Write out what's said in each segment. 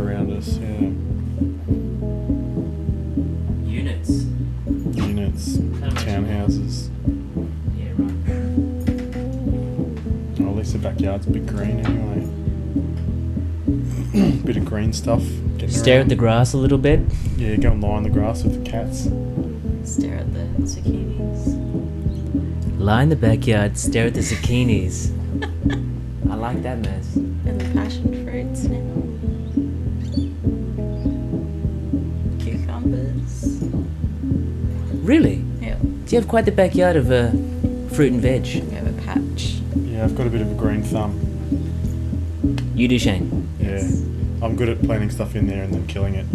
around us, yeah. Units. Townhouses. Yeah, right. Oh, at least the backyard's a bit green anyway. Bit of green stuff. Stare around. at the grass a little bit. Yeah, go and lie in the grass with the cats. Stare at the zucchinis. Lie in the backyard, stare at the zucchinis. I like that mess. And the passion fruits now. Cucumbers. Really? Yeah. Do you have quite the backyard of fruit and veg? We have a patch. Yeah, I've got a bit of a green thumb. You do, Shane. Yeah. I'm good at planting stuff in there and then killing it.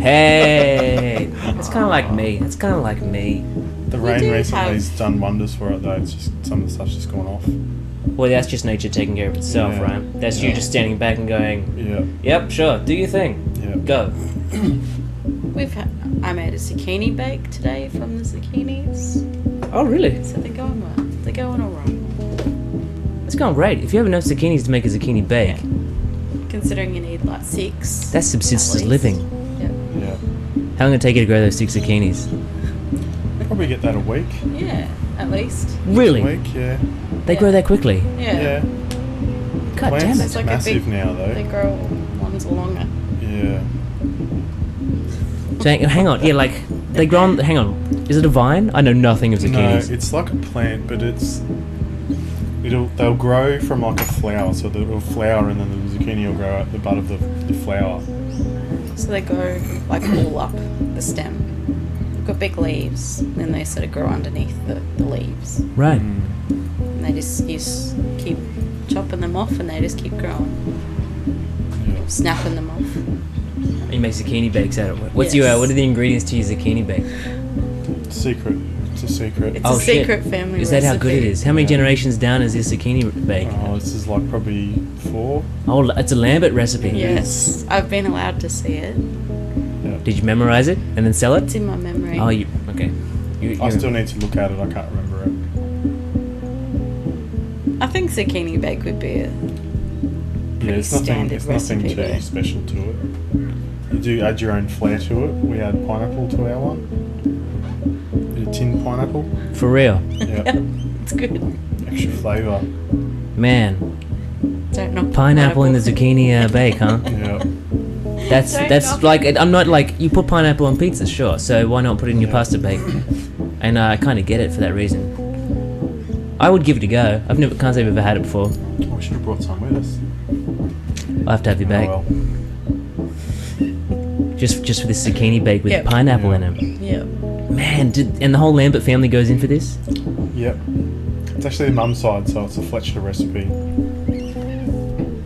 Hey! It's kind of like me. It's kind of like me. The We rain do recently has have- done wonders for it though. It's just some of the stuff's just gone off. Well, that's just nature taking care of itself, Yeah. right? That's you just standing back and going, Yeah. yep, sure, do your thing. Yeah. Go. I made a zucchini bake today from the zucchinis. Oh, really? So they're going well. They're going alright. It's going great. If you have enough zucchinis to make a zucchini bake, Considering you need like 6. that's subsistence at least. living. Yep. Yeah. How long did it take you to grow those 6 zucchinis? Probably get that a week. Yeah, at least. Really? A week, yeah. They grow that quickly? Yeah. Yeah. God damn Plants it. It's like a massive big- now They though. grow ones along it. Yeah. So hang on, yeah, like, they grow on, hang on, is it a vine? I know nothing of No, zucchinis. it's like a plant, but they'll grow from like a flower, so it'll flower and then the zucchini will grow out the butt of the flower. So they go like all up the stem. They've got big leaves, then they sort of grow underneath the leaves. Right. And they just keep chopping them off and they just keep growing. Yeah. Snapping them off. And you make zucchini bakes out of it. What Yes. are the ingredients to your zucchini bake? Secret. It's a secret. It's Oh, a shit. secret family Is that how good it recipe. is? How many Yeah. generations down is this zucchini bake? Oh, this is like probably 4. Oh, it's a Lambert recipe. Yes, I've been allowed to see it. Yeah. Did you memorize it and then sell It's it? in my memory. Oh, you okay? I still need to look at it. I can't remember it. I think zucchini bake would be a Yeah, pretty it's nothing. standard It's nothing recipe too there. special to it. You do add your own flair to it. We add pineapple to our one. Bit of tinned pineapple. For real, Yeah. It's good. Extra flavour. man. Don't knock Pineapple in the zucchini bake, huh? Yeah. That's Don't that's knock like I'm not like you put pineapple on pizza, sure. So why not put it in your Yeah. pasta bake? And I kind of get it for that reason. I would give it a go. Can't say I've ever had it before. Oh, we should have brought some with us. I'll have to have you back. Oh, well. Just for this zucchini bake with Yep. pineapple Yeah. in it. Yeah. Man, and the whole Lambert family goes in for this? Yep. It's actually the mum's side, so it's a Fletcher recipe.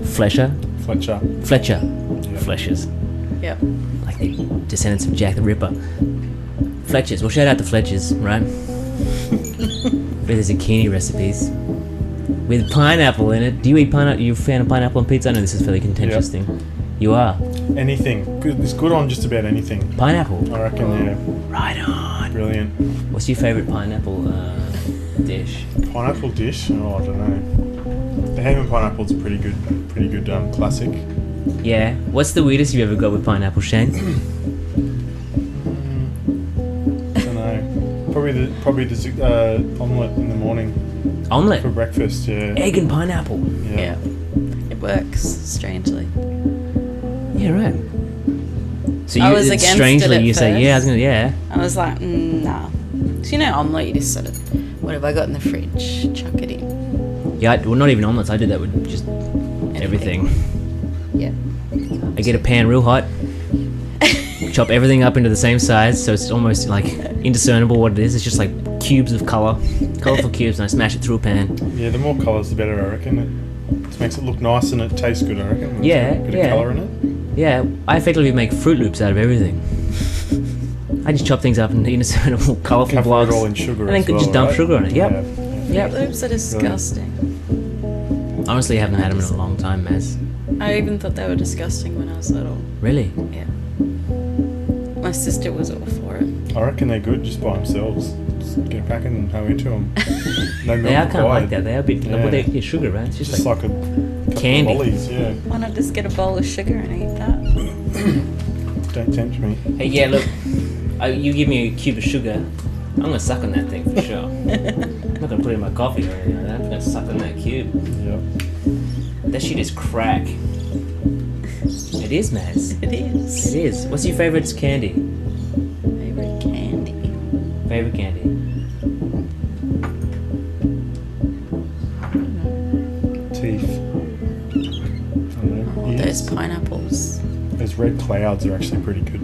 Fletcher? Fletcher. Fletcher. Yeah. Fleshers. Yep. Like the descendants of Jack the Ripper. Fletchers. Well, shout out to Fletchers, right? With the zucchini recipes. With pineapple in it. Do you eat pineapple? Are you a fan of pineapple on pizza? I know this is a fairly contentious Yep. thing. You are. Anything. Good. It's good on just about anything. Pineapple. I reckon, yeah. Right on. Brilliant. What's your favourite pineapple dish? Pineapple dish? Oh, I don't know. The ham and pineapple's a pretty good classic. Yeah. What's the weirdest you've ever got with pineapple, Shane? I don't know. Probably the omelette in the morning Omelette. for breakfast. Yeah. Egg and pineapple. Yeah. It works, strangely. Yeah, right. So I was against strangely it at you say, yeah, I was first. gonna, yeah. I was like, nah. So omelette, you just sort of, what have I got in the fridge? Chuck it in. Yeah, well, not even omelets. I do that with just everything. Yeah. I get a pan real hot, chop everything up into the same size, so it's almost like indiscernible what it is. It's just like cubes of colourful cubes, and I smash it through a pan. Yeah, the more colours the better, I reckon. It just makes it look nice and it tastes good, I reckon. When Yeah, there's a bit yeah. of colour in it. Yeah, I effectively make Fruit Loops out of everything. I just chop things up into indiscernible, colourful Cover blocks, it all in sugar and then as well, just dump right? sugar on it. Yep. Yeah. Yep. Loops are disgusting. Honestly, I haven't had them in a long time, Maz. I even thought they were disgusting when I was little. Really? Yeah. My sister was all for it. I reckon they're good just by themselves. Just get a packet and hoe into them. No milk They are kind of required. like that. They are a bit. Yeah. Well, they're sugar, right? It's Just just like like a Couple of Candy. lollies, yeah. Why not just get a bowl of sugar and eat that? Don't tempt me. Hey, yeah, look, you give me a cube of sugar, I'm gonna suck on that thing for sure. I'm not gonna put it in my coffee or anything like that. I'm gonna suck on that cube. Yeah. That shit is crack. It is, Maz. It is. It is. What's your favourite candy? Favorite candy. Favourite candy? Teeth. I don't know. Oh, those pineapples. Those red clouds are actually pretty good.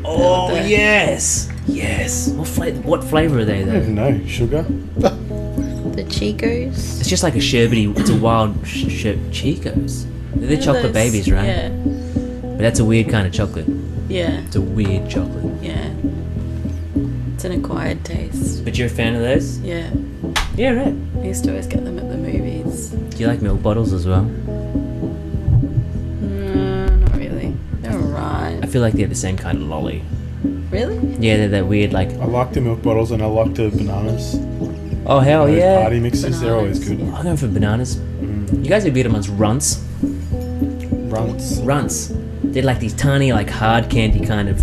Oh, They're- yes! Yes! What flavour are they, I don't even though? know. Sugar? The Chicos. It's just like a sherbety, it's a wild Chicos. They're What are chocolate those? babies, right? Yeah. But that's a weird kind of chocolate. Yeah. It's a weird chocolate. Yeah. It's an acquired taste. But you're a fan of those? Yeah. Yeah, right. I used to always get them at the movies. Do you like milk bottles as well? Not really. They're alright. I feel like they're the same kind of lolly. Really? Yeah, they're that weird, like, I like the milk bottles and I like the bananas. oh, hell Those yeah. party mixes, they're always Bananas, good. yeah. I'm going for bananas. Mm. You guys have beat amongst runts. Runts. Runts. They're like these tiny, like, hard candy kind of.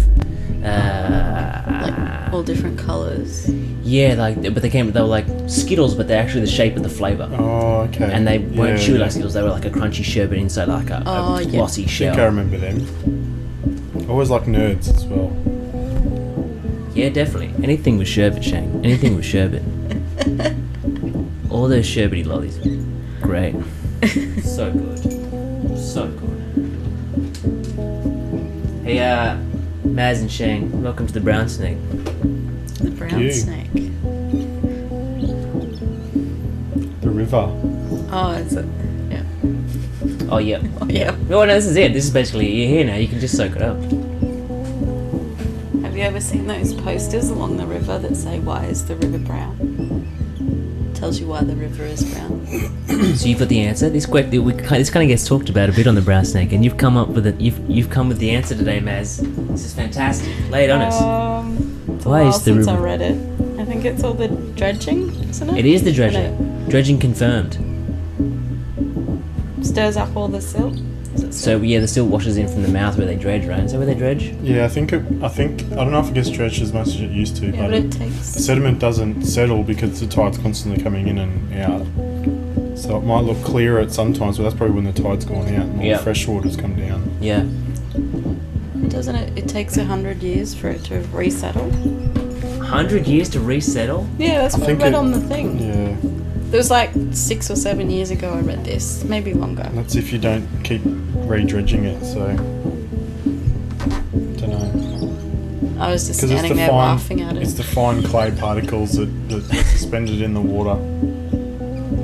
Like all different colours. Yeah, like, but they were like Skittles, but they're actually the shape of the flavour. Oh, okay. And they weren't Yeah, chewy yeah. like Skittles, they were like a crunchy sherbet inside, like a Oh, yeah. glossy I think shell. I remember them. I always like nerds as well. Yeah, definitely. Anything with sherbet, Shane. Anything with sherbet. All those sherbety lollies. Great. So good. So good. Hey, Maz and Shane, welcome to the Brownsnake. The brown You. snake. The river. Oh, is it? Yeah. Oh, yeah. Oh, yeah. Oh, no, this is it. This is basically, you're here now. You can just soak it up. Have you ever seen those posters along the river that say, "Why is the river brown?" Tells you why the river is brown. So you've got the answer. This kind of gets talked about a bit on the Brownsnake, and you've come up with it. You've come with the answer today, Maz. This is fantastic. Lay it on us. It's a Why while is the since I river- read it. I think it's all the dredging, isn't it? It is the And dredging. Dredging confirmed. it stirs up all the silt. Is it So yeah, the silt washes in from the mouth where they dredge, right? Is that where they dredge? Yeah, I don't know if it gets dredged as much as it used to, Yeah, but but it the takes. sediment doesn't settle because the tide's constantly coming in and out. So it might look clearer at some times, but that's probably when the tide's gone out and all Yeah. the fresh water's come down. Yeah. Doesn't it? It takes 100 years for it to resettle. 100 years to resettle? Yeah, that's I what I think read it- on the thing. Yeah, It was like 6 or 7 years ago I read this, maybe longer. and that's if you don't keep re-dredging it, so... don't know. I was just Because it's standing the there fine, laughing at it's it. the fine clay particles that are suspended in the water.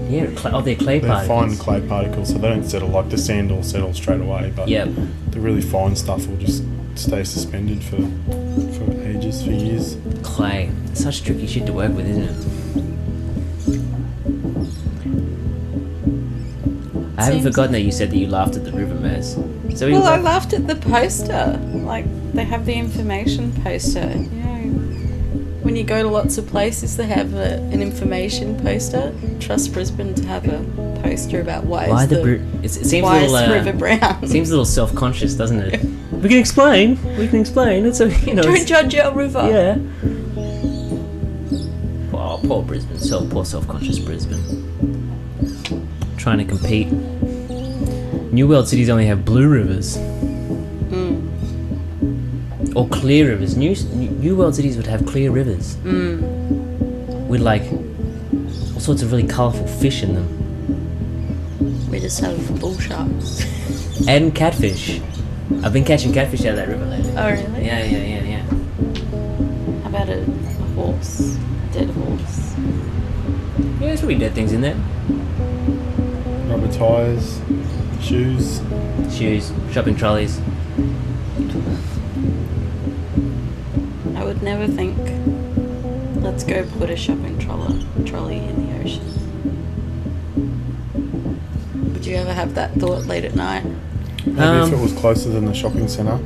Yeah. They're clay They're fine particles. clay particles, so they don't settle like the sand will settle straight away, but Yep. the really fine stuff will just stay suspended for ages, for years. Clay. Such tricky shit to work with, isn't it? I haven't Seems- forgotten that you said that you laughed at the river, Maz. So you Well, I laugh- laughed at the poster. Like, they have the information poster. You know, when you go to lots of places, they have an information poster. Trust Brisbane to have a poster about why why is the the, it seems a why is little the river brown. seems a little self-conscious, doesn't it? We can explain. It's a Don't judge our river. yeah. Oh, poor Brisbane. Poor self-conscious Brisbane. Trying to compete. New World cities only have blue rivers. Mm. Or clear rivers. New World cities would have clear rivers. Mm. With like all sorts of really colourful fish in them. We just have bull sharks. And catfish. I've been catching catfish out of that river lately. Oh, really? Yeah. How about a horse? A dead horse? Yeah, there's probably dead things in there. Rubber tyres, shoes. Shoes, shopping trolleys. I would never think, let's go put a shopping trolley in the ocean. Would you ever have that thought late at night? Maybe if it was closer than the shopping centre.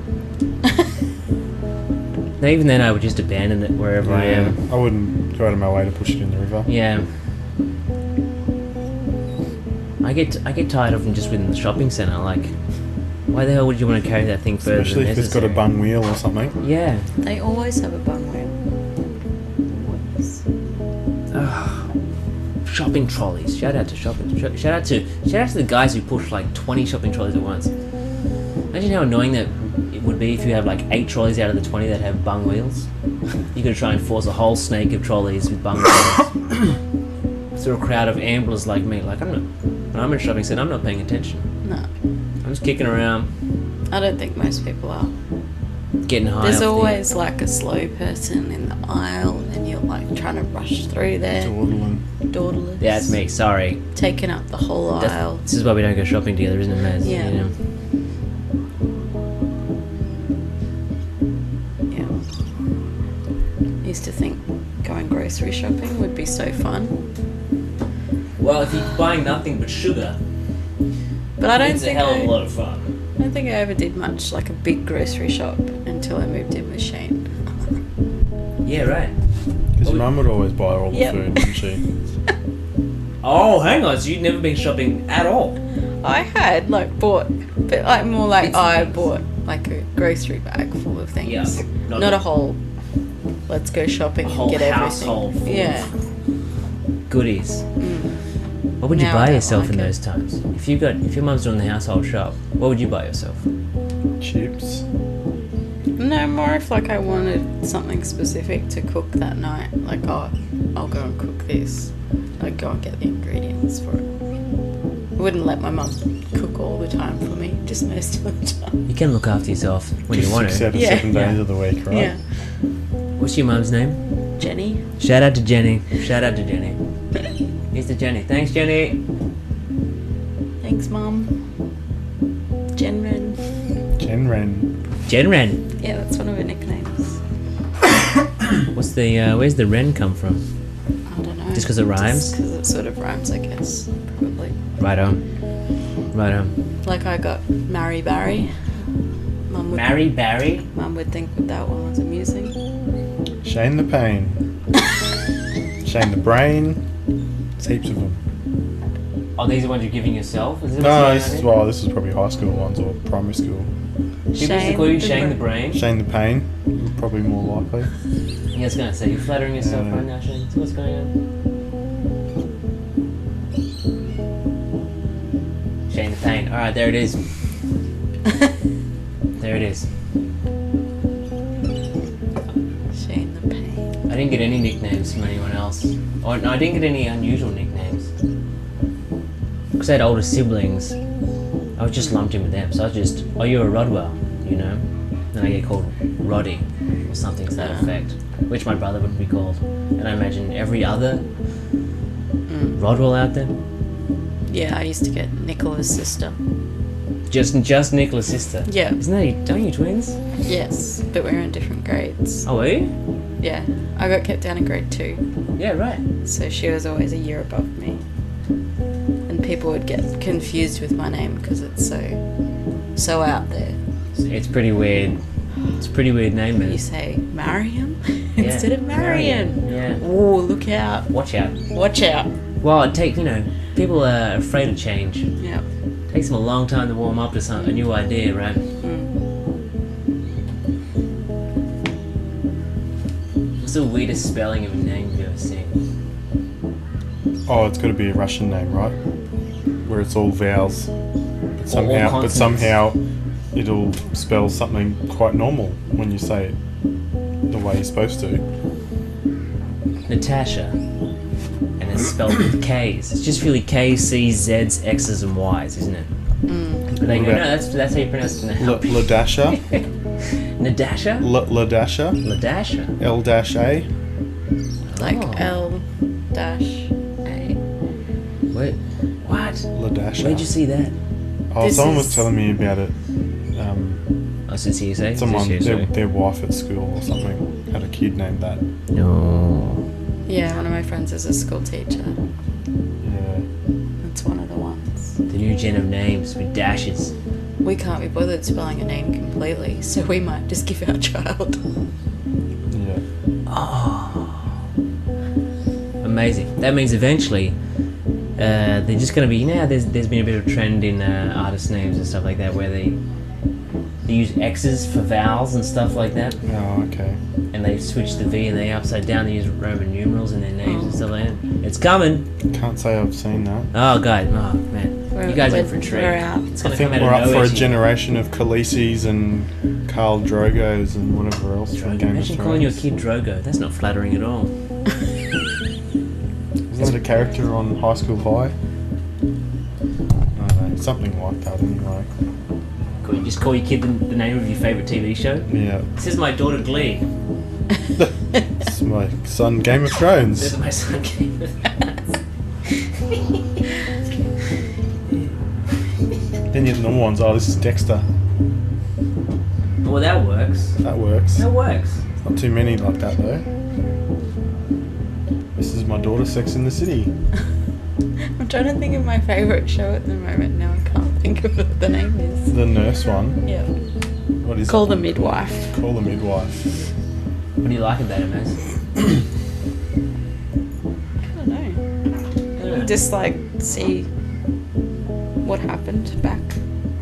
No, even then I would just abandon it wherever I am. I wouldn't go out of my way to push it in the river. Yeah. I get tired of them just within the shopping centre. Like, why the hell would you want to carry that thing further Especially than if it's got a necessary? bung wheel or something. Yeah. They always have a bung wheel. Shopping trolleys. Shout out to shopping. Shout out to the guys who push like 20 shopping trolleys at once. Imagine how annoying that it would be if you have like 8 trolleys out of the 20 that have bung wheels. You could try and force a whole snake of trolleys with bung wheels through a crowd of amblers like me. Like, when I'm in a shopping centre, I'm not paying attention. No, I'm just kicking around, I don't think most people are. getting high. There's off always like a slow person in the aisle, and you're like trying to rush through there. Dawdling. Yeah, it's me. Sorry. Taking up the whole aisle. This is why we don't go shopping together, isn't it, Maz? Yeah. You know? Yeah. Used to think going grocery shopping would be so fun, Well, if you're buying nothing but sugar, but I don't it's a think hell of a lot of fun. I don't think I ever did much like a big grocery shop until I moved in with Shane. Yeah, right. Because your mum would always buy all the Yep. food, wouldn't she? Oh, hang on. So you'd never been shopping at all? I had like bought, but like more like I bought like a grocery bag full of things. Yeah. Not a whole. Let's go shopping A and whole get household everything. full Yeah. of goodies. What would you Now I buy don't yourself like in it. those times? If your mum's doing the household shop, what would you buy yourself? Chips. No, more if like I wanted something specific to cook that night. Like, oh, I'll go and cook this. I'd go and get the ingredients for it. I wouldn't let my mum cook all the time for me, just most of the time. You can look after yourself when you want to. 6 out of Yeah. 7 days of the week, right? Yeah. What's your mum's name? Jenny. Shout out to Jenny. Shout out to Jenny. Here's to Jenny. Thanks, Jenny. Thanks, Mum. Jenren. Jen Ren. Yeah, that's one of her nicknames. What's the where's the Ren come from? I don't know. Just 'cause it rhymes? Just 'cause it sort of rhymes, I guess. Probably. Right on. Right on. Like I got Mary Barry. Mum would, Mary Barry? Mum would think that one was amusing. Shane the pain. Shane the brain. There's heaps of them. Oh, these are ones you're giving yourself? Is No, this is probably high school ones or primary school. People used to call you Shane the Brain. Shane the pain. Probably more likely. Yeah, I was gonna say, you're flattering yourself Yeah. right now, Shane. So what's going on? Shane the Pain. Alright, there it is. There it is. Shane the Pain. I didn't get any nicknames from anyone else. Or, no, I didn't get any unusual nicknames. Because I had older siblings, I was just lumped in with them. So I was just, oh, you're a Rodwell, you know? Then I get called Roddy, or something to that effect. Which my brother would be called. And I imagine every other Rodwell out there. Yeah, I used to get Nicola's sister. Just Nicola's sister. Yeah. Isn't that, don't you twins? Yes, but we were in different grades. Oh, are you? Yeah, I got kept down in grade 2, Yeah, right. so she was always a year above me. And people would get confused with my name because it's so out there. It's pretty weird. It's a pretty weird name, man. You say Mariam Yeah, instead of Marion. Yeah. Oh, look out! Watch out. Watch out! Well, people are afraid of change. Yeah. Takes them a long time to warm up to a new idea, right? What's the weirdest spelling of a name you've ever seen? Oh, it's got to be a Russian name, right? Where it's all vowels. But all consonants. somehow it'll spell something quite normal when you say it the way you're supposed to. Natasha. And it's spelled with K's. It's just really K's, C's, Z's, X's, and Y's, isn't it? But they go, What no, about- that's how you pronounce it. Ladasha. Nadasha? Ladasha. Ladasha? L-A. Like Oh. L-A. Wait, what? Ladasha. Where'd you see that? Oh, This someone was is- telling me about it. Oh, since hearsay? Someone, Since hearsay. their wife at school or something had a kid named that. No. Yeah, one of my friends is a school teacher. Yeah. That's one of the ones. The new gen of names with dashes. We can't be bothered spelling a name completely, so we might just give our child. Yeah. Amazing. That means eventually they're just gonna be. You know how there's been a bit of a trend in artist names and stuff like that where they use X's for vowels and stuff like that, Oh, okay. and they switch the V and the A upside down. They use Roman numerals in their names and stuff like that. It's coming. Can't say I've seen that. Oh god, oh man, you guys are in for a treat. We're out. It's I gonna think come we're out up of for nowhere a to you. generation of Khaleesi's and Khal Drogos and whatever else from Drogo. Game of Imagine calling your Thrones. kid Drogo. That's not flattering at all. Isn't that a character on High School High? I don't know, something like that anyway. Cool, you just call your kid the name of your favourite TV show. Yeah. This is my daughter Glee. It's my son Game of This Thrones. is my son Game of Thrones. Then you have the normal ones. Oh, this is Dexter. Well, that works. That works. That works. Not too many like that though. This is my daughter Sex in the City. I'm trying to think of my favourite show at the moment. Now I can't think of what the name is. The nurse one. Yeah. What is Call it? the Midwife. Call the Midwife. What do you like about it, Maz? I don't know. Just like see what happened back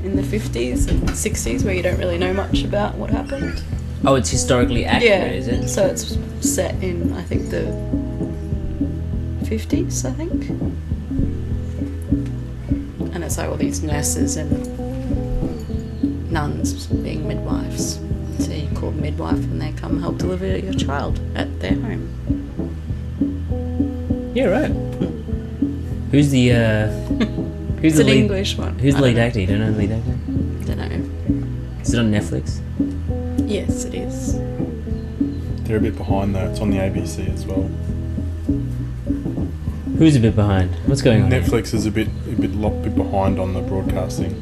in the 50s and 60s where you don't really know much about what happened. Oh, it's historically accurate, is it? So it's set in, I think, the 50s, I think. And it's like all these nurses and nuns being midwives. So you call midwife and they come help deliver your child at their home. Yeah, right. Who's the who's It's the an lead? English one. Who's I the lead don't actor? You don't know the lead actor? know. Don't know. Is it on Netflix? Yes, it is. They're a bit behind though. It's on the ABC as well. Who's a bit behind? What's going on? here? Netflix is a bit behind on the broadcasting.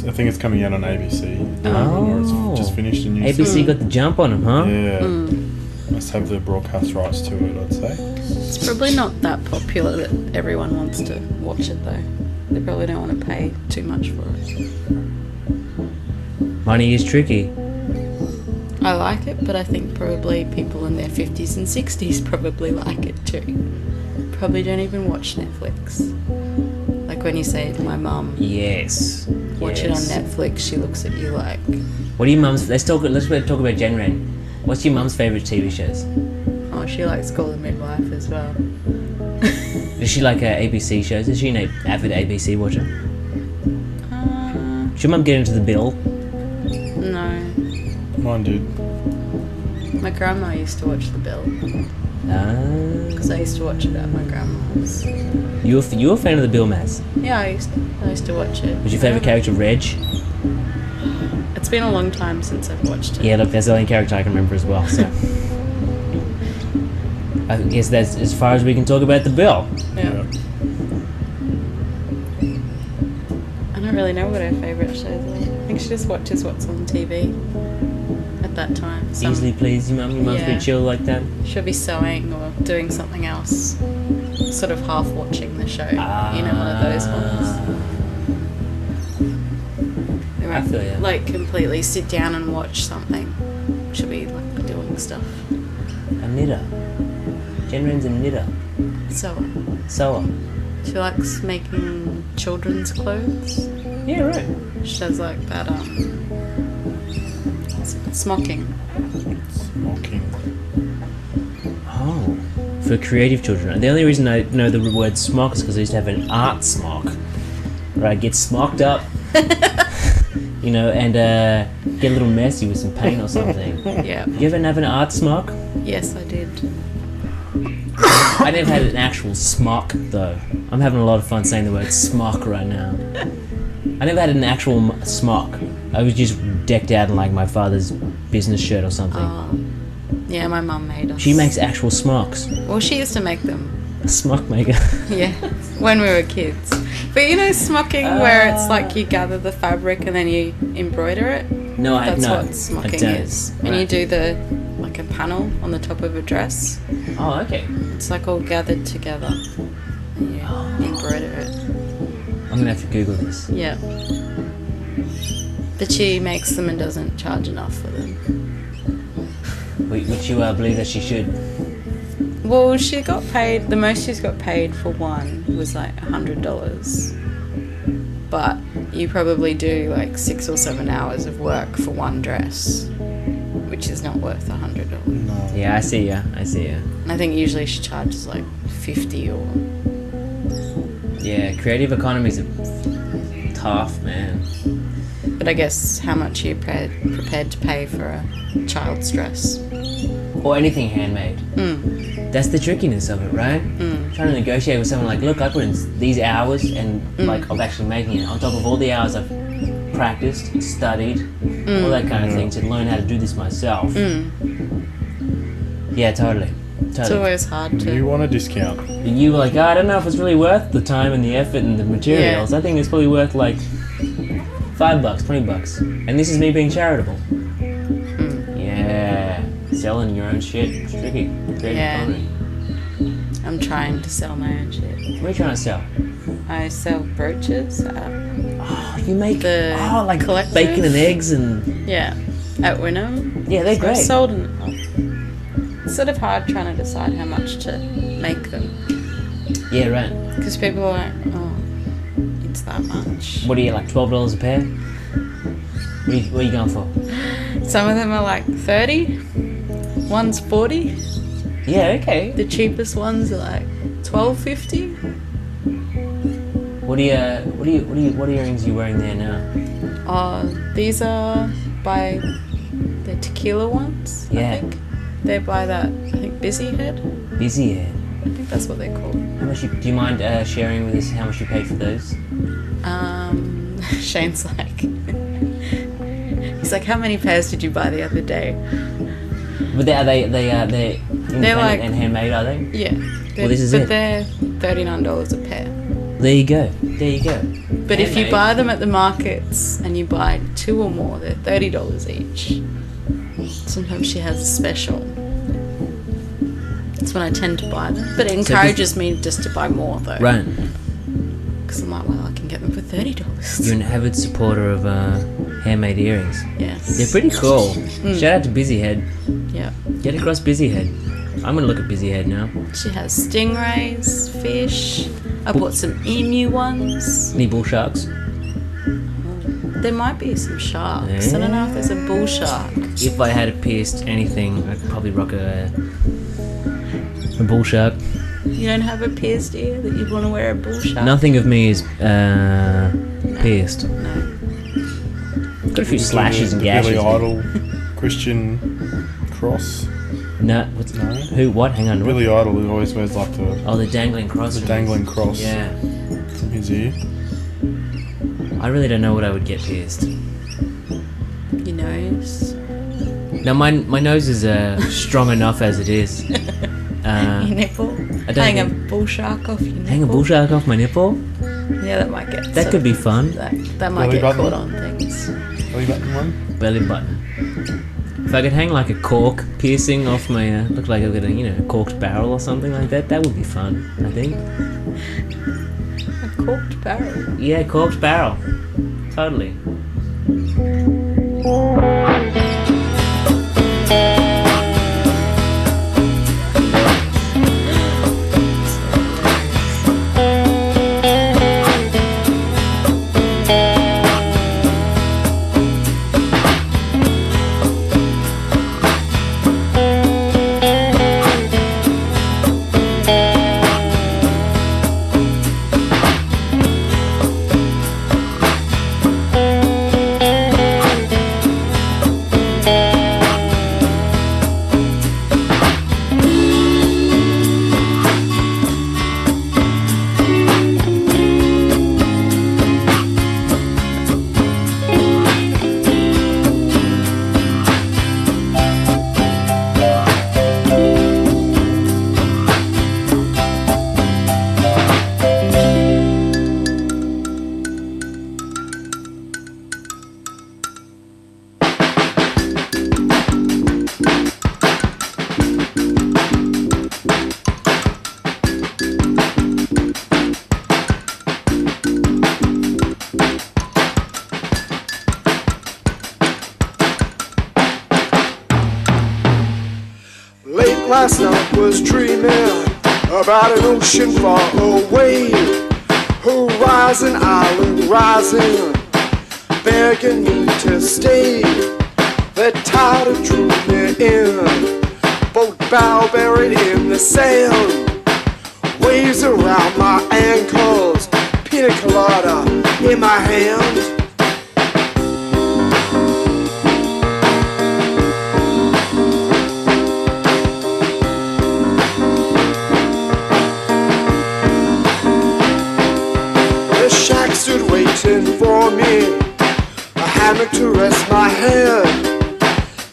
I think it's coming out on ABC. Or it's just finished a new ABC got the jump on them, huh? Yeah. Mm. Must have the broadcast rights to it, I'd say. It's probably not that popular that everyone wants to watch it though. They probably don't want to pay too much for it. Money is tricky. I like it, but I think probably people in their 50s and 60s probably like it too. Probably don't even watch Netflix. Like when you say to my mum, Yes. watch it on Netflix, she looks at you like, What are your mum's? Let's talk about Genren. What's your mum's favourite TV shows? oh, she likes Call the Midwife as well. Does she like ABC shows? Is she an avid ABC watcher? Should your mum get into the bill? No. Mine did. My grandma used to watch The Bill. Because I used to watch it at my grandma's. You were a fan of the Bill, Maz? Yeah, I used to watch it. Was your favourite character Reg? It's been a long time since I've watched it. Yeah, look, that's the only character I can remember as well, so... I guess that's as far as we can talk about the Bill. Yeah. I don't really know what her favourite shows are. I think she just watches what's on TV at that time. Easily pleased, your mum's Yeah. pretty chill like that? She'll be sewing or doing something else. Sort of half watching the show. You know, one of those ones. They I won't, feel ya. like completely sit down and watch something. She'll be like doing stuff. A knitter. Genren's a knitter. Sewer. She likes making children's clothes. Yeah, right. She does like that, what's it called? Smocking. Smocking. Oh. For creative children. The only reason I know the word smock is because I used to have an art smock. Where I'd get smocked up. You know, and get a little messy with some paint or something. Yeah. You ever have an art smock? Yes, I did. I never had an actual smock though. I'm having a lot of fun saying the word smock right now. I never had an actual smock. I was just decked out in like my father's business shirt or something. Yeah, my mum made us. She makes actual smocks. Well, she used to make them. A smock maker. Yeah, when we were kids. But you know smocking where it's like you gather the fabric and then you embroider it? No, I That's no, what I smocking don't. is. And Right. you do the like a panel on the top of a dress. Oh, okay. It's like all gathered together. And you embroider it. I'm gonna have to Google this. Yeah. But she makes them and doesn't charge enough for them. Which you believe that she should. Well, she got paid. The most she's got paid for one was like $100. But you probably do like 6 or 7 hours of work for one dress, which is not worth $100. No. Yeah, I see ya. And I think usually she charges like 50 or. Yeah, creative economies are tough, man. But I guess how much are you prepared to pay for a child's dress? Or anything handmade. That's the trickiness of it, right? Trying to negotiate with someone like, look, I put in these hours and like of actually making it on top of all the hours I've practiced, studied, all that kind of thing to learn how to do this myself. Yeah, totally. It's always hard to. You want a discount? And you were like, oh, I don't know if it's really worth the time and the effort and the materials. Yeah. I think it's probably worth like $5, $20. And this is me being charitable. Yeah. Selling your own shit. It's tricky. Creative economy. I'm trying to sell my own shit. What are you trying to sell? I sell brooches. Oh, you make The like collective? bacon and eggs and Yeah, at Wynnum. yeah, they're I've great. sold enough. It's sort of hard trying to decide how much to make them. Yeah, right. Because people are like, oh, it's that much. What are you like $12 a pair? What are you going for? Some of them are like 30. One's 40. Yeah, okay. The cheapest ones are like $12.50. What earrings are you wearing there now? These are by the tequila ones. Yeah. I think they're by that. I think Busy Head. Busy Head. I think that's what they're called. How much? Do you mind sharing with us how much you paid for those? Shane's like, he's like, how many pairs did you buy the other day? But they're independent like- and handmade, are they? Yeah. Well, this is but it. they're $39 a pair. There you go. There you go. But if you Handmade. buy them at the markets and you buy 2 or more, they're $30 each. Sometimes she has a special. That's when I tend to buy them. But it encourages me just to buy more though. Right. Because I'm like, well, I can get them for $30. You're an avid supporter of handmade earrings. Yes. They're pretty cool. Shout out to Busy Head. Yeah. Get across Busy Head. I'm gonna look at Busy Head now. She has stingrays, fish. I bought some emu ones. Any bull sharks? There might be some sharks. I don't know if there's a bull shark. If I had pierced anything, I'd probably rock a bull shark. You don't have a pierced ear that you'd want to wear a bull shark? Nothing of me is pierced. No. Got a few slashes and the gashes. Billy Idol Christian cross. No, what's No. who? What? Hang on. What? Billy Idol who always wears like the Oh, the dangling cross. dangling cross Yeah. from his ear. I really don't know what I would get pierced. Your nose. Now my nose is strong enough as it is. Your nipple. I don't Hang a think- bull shark off your nipple. Hang a bull shark off my nipple? Yeah, that might get. That could be fun. That might Belly get button? caught on things. Belly button one. Belly button. If I could hang like a cork piercing off my, look like I've got a corked barrel or something like that, that would be fun. I think. A corked barrel. Yeah, corked barrel. Totally. Late last night was dreaming about an ocean far away. Horizon island rising, begging me to stay. The tide had drew me in, boat bow buried in the sand. Waves around my ankles, pina colada in my hand. The shack stood waiting for me, a hammock to rest my head.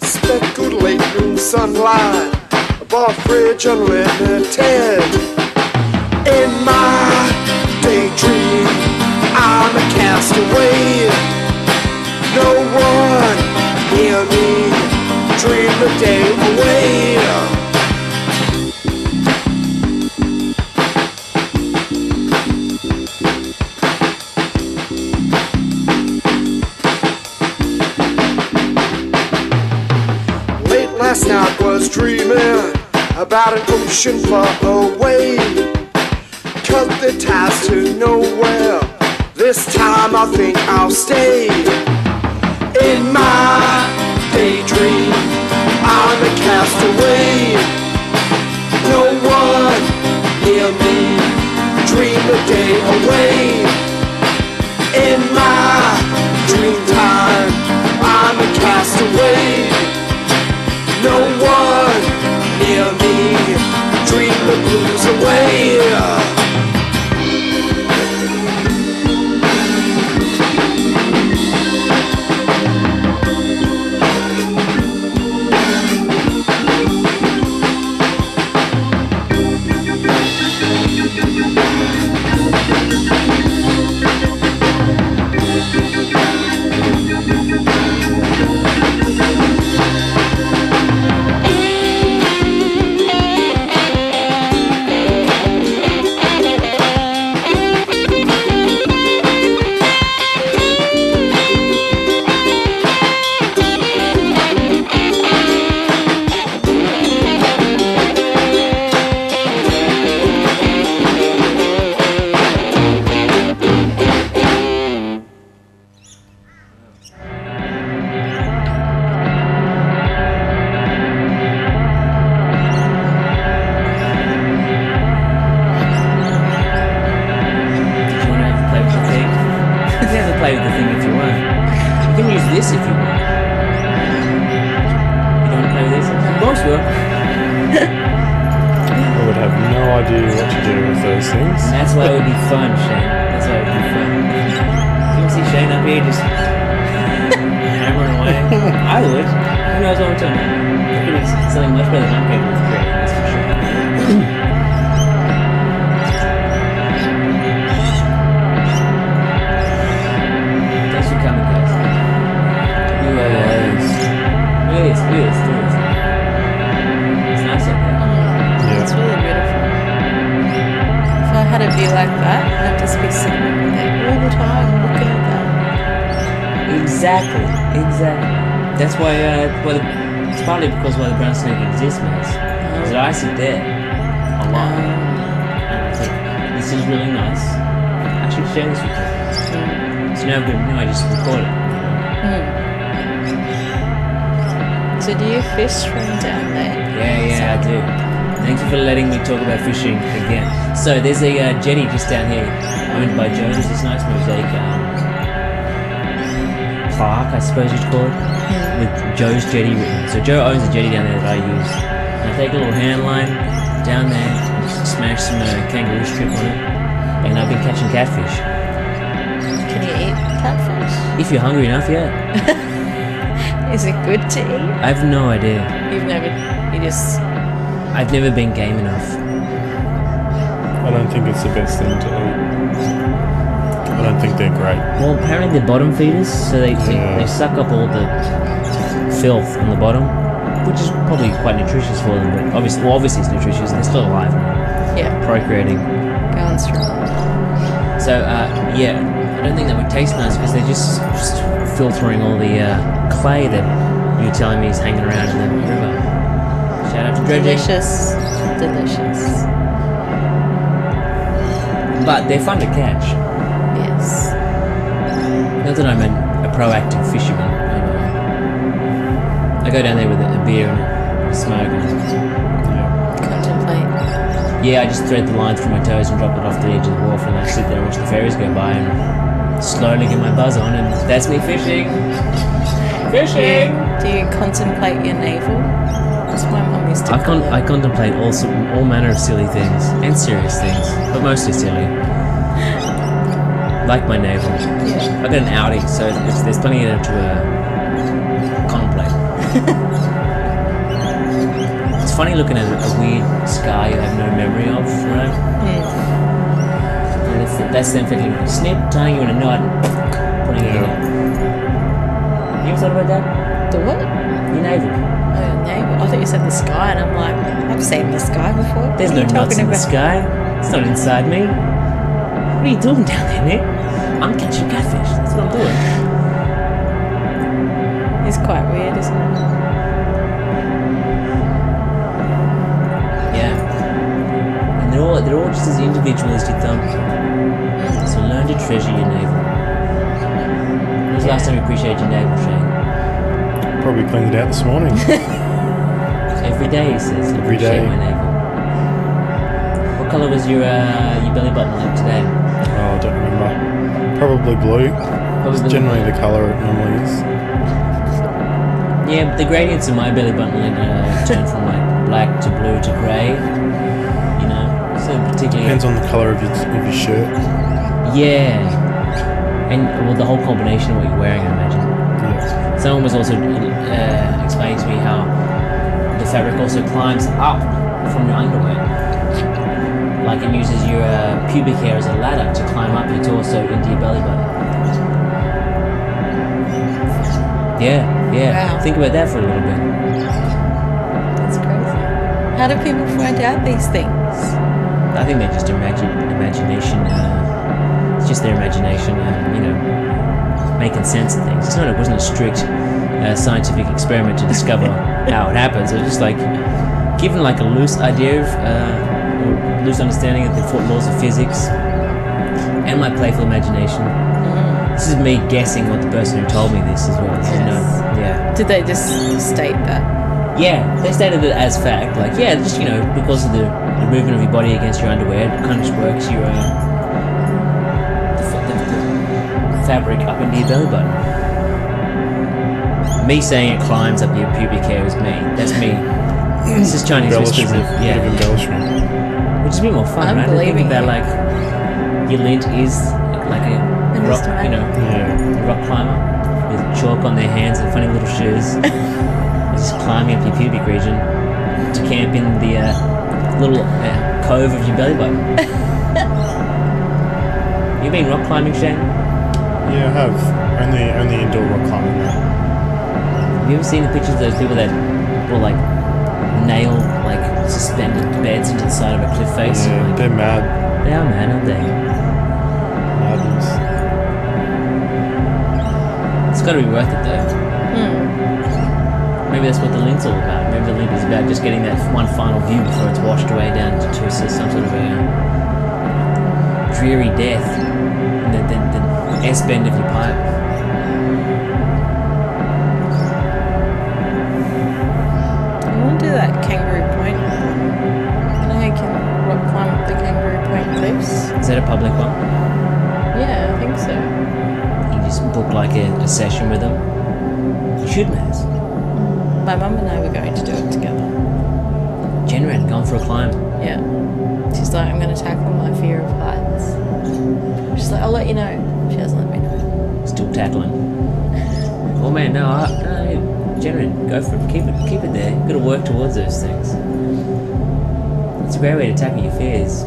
Speckled late noon sunlight, a bar fridge unlimited. In my daydream, I'm a castaway. No one near me, dream the day away. Late last night was dreaming about an ocean far away. Cut the ties to nowhere, this time I think I'll stay. In my daydream, I'm a castaway. No one near me, dream the day away. In my dream time, I'm a castaway. No one near me, dream the blues away. Play with the thing if you want. You can use this if you want. You don't want to play with this? Of course we will. I would have no idea what to do with those things. And that's why it would be fun, Shane. That's why it would be fun. You want to see Shane up here just hammering away? I would. Who knows what I'm talking about? It could be something much better than I'm capable of creating, that's for sure. Look at this. It's nice up there. Yeah. It's really beautiful. If I had a view like that, I'd just be sitting there all the time looking at that. Exactly. That's why, it's partly because why the Brownsnake exists, mates. Because I sit there a lot. And I think, this is really nice. I should share this with you. So now I just record it. So do you fish from down there? Yeah, I do. Thank you for letting me talk about fishing again. So there's a jetty just down here, owned by Joe. There's this nice mosaic plaque, I suppose you'd call it, with Joe's jetty written. So Joe owns a jetty down there that I use. And I take a little hand line down there, and smash some kangaroo strip on it, and I've been catching catfish. Can you eat catfish? If you're hungry enough, yeah. Is it good to eat? I have no idea. I've never been game enough. I don't think it's the best thing to eat. I don't think they're great. Well, apparently they're bottom feeders, so they suck up all the filth on the bottom, which is probably quite nutritious for them. But obviously it's nutritious. They're still alive, Yeah. procreating. Going strong. So yeah, I don't think that would taste nice because they're just filtering all the clay that you're telling me is hanging around in the river. Shout out to dredging. Delicious. Delicious. But they're fun to catch. Yes. Not that I'm a proactive fisherman. I go down there with a beer and a smoke. And, Contemplate. yeah, I just thread the line through my toes and drop it off the edge of the wharf, and I sit there and watch the ferries go by and slowly get my buzz on, and that's me fishing. Fishing! Do you contemplate your navel? That's my mum used to I call it. contemplate all manner of silly things and serious things, but mostly silly. Like my navel. Yeah. I got an Audi, so there's plenty of to contemplate. It's funny looking at a weird sky you have no memory of, right? And that's them thinking, snip, tying you in a knot, putting it in. You ever thought about that? The what? Your navel. Oh, your navel. I thought you said the sky, and I'm like, I've seen the sky before. There's What are no you nuts talking in the about? sky. It's not inside me. What are you doing down there, Nick? I'm catching catfish. That's what I'm doing. It's quite weird, isn't it? Yeah. And they're all just as individual as your thumb. So learn to treasure your navel. When was the last time you appreciated your navel, Shane? Probably cleaned it out this morning. Every day, he says. I Every appreciate day. my navel. What colour was your belly button like today? Oh, I don't remember. Probably blue. Probably It's blue. generally the colour it normally is. Yeah, the gradients of my belly button turn from like black to blue to grey. You know, so particularly. Depends on the colour of your shirt. Yeah, and well, the whole combination of what you're wearing, I imagine. Yeah. Someone was also explaining to me how the fabric also climbs up from your underwear. Like it uses your pubic hair as a ladder to climb up your torso into your belly button. Yeah. Wow. Think about that for a little bit. That's crazy. How do people find out these things? I think they're just imagination. It's just their imagination, making sense of things. It wasn't a strict scientific experiment to discover how it happens. It was just like given like a loose idea of, or loose understanding of the laws of physics, and my playful imagination. This is me guessing what the person who told me this as well. So, yeah. Did they just state that? Yeah, they stated it as fact. Like, yeah, just because of the movement of your body against your underwear, it kind of just works your the fabric up into your belly button. Me saying it climbs up your pubic hair is me. That's me. This is Chinese whispers of Bit of embellishment. which is a bit more fun, I'm right? believing Think about you. like your lint is like a rock, instrument. Yeah. a rock climber with chalk on their hands and funny little shoes. Just climbing up your pubic region to camp in the little cove of your belly button. You been rock climbing, Shane? Yeah, I have. Only indoor rock climbing now. Have you ever seen the pictures of those people that will like nail like suspended beds into the side of a cliff face? Yeah, Like, they're mad. they are mad, aren't they? Madness. It's got to be worth it though. Maybe that's what the lint's all about. Maybe the lint is about just getting that one final view before it's washed away down to some sort of a dreary death in the S-bend of your pipe. I want to do that Kangaroo Point. You know how you can rock climb up the Kangaroo Point cliffs? Is that a public one? Yeah, I think so. You just book like a session with them? You should, Maz. My mum and I were going to do it together. Jenren, going for a climb. Yeah. She's like, I'm going to tackle my fear of heights. She's like, I'll let you know. She hasn't let me know. Still tackling. Oh man, no, Jenren, go for it. Keep it there. You've got to work towards those things. It's a great way to tackle your fears.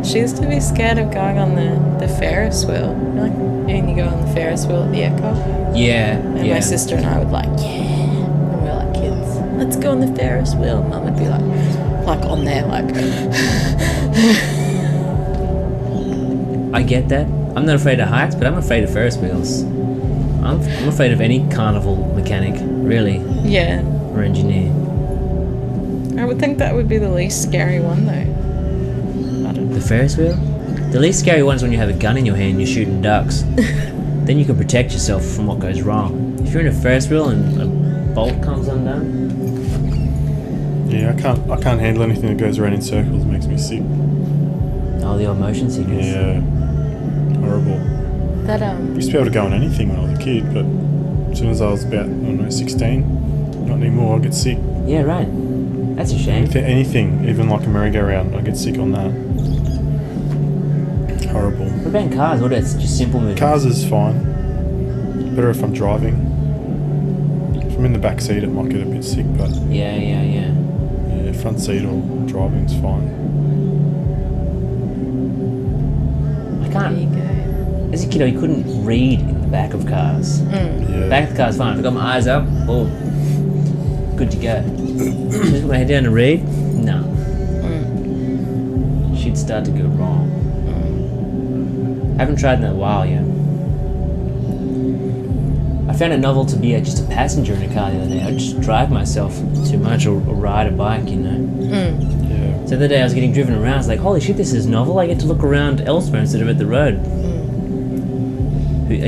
She used to be scared of going on the Ferris wheel. You know, like, and you go on the Ferris wheel at the Echo. Yeah, And my sister and I would like, yeah. And we were like kids. Let's go on the Ferris wheel. Mum would be like on there, like. I get that. I'm not afraid of heights, but I'm afraid of Ferris wheels. I'm afraid of any carnival mechanic, really, Yeah. or engineer. I would think that would be the least scary one, though. I don't know. The Ferris wheel? The least scary one is when you have a gun in your hand and you're shooting ducks. Then you can protect yourself from what goes wrong. If you're in a Ferris wheel and a bolt comes undone, Yeah, I can't handle anything that goes around in circles. It makes me sick. oh, the old motion sickness. Yeah, horrible. That I used to be able to go on anything when I was a kid, but as soon as I was about, I don't know, 16, not anymore, I get sick. Yeah, right. That's a shame. Anything, even like a merry-go-round, I get sick on that. Horrible. What about cars? What about just simple movements? Cars is fine. Better if I'm driving. If I'm in the back seat, it might get a bit sick, but Yeah. yeah, front seat or driving's fine. I there you can't. go. As a kid, I couldn't read in the back of cars. Yeah. Back of the car's fine. If I got my eyes up, oh, good to go. Just put my head down to read, no. She'd start to go wrong. Haven't tried in a while yet. I found it novel to be just a passenger in a car the other day. I'd just drive myself too much or ride a bike, you know. Yeah. So the other day I was getting driven around. I was like, holy shit, this is novel. I get to look around elsewhere instead of at the road. Who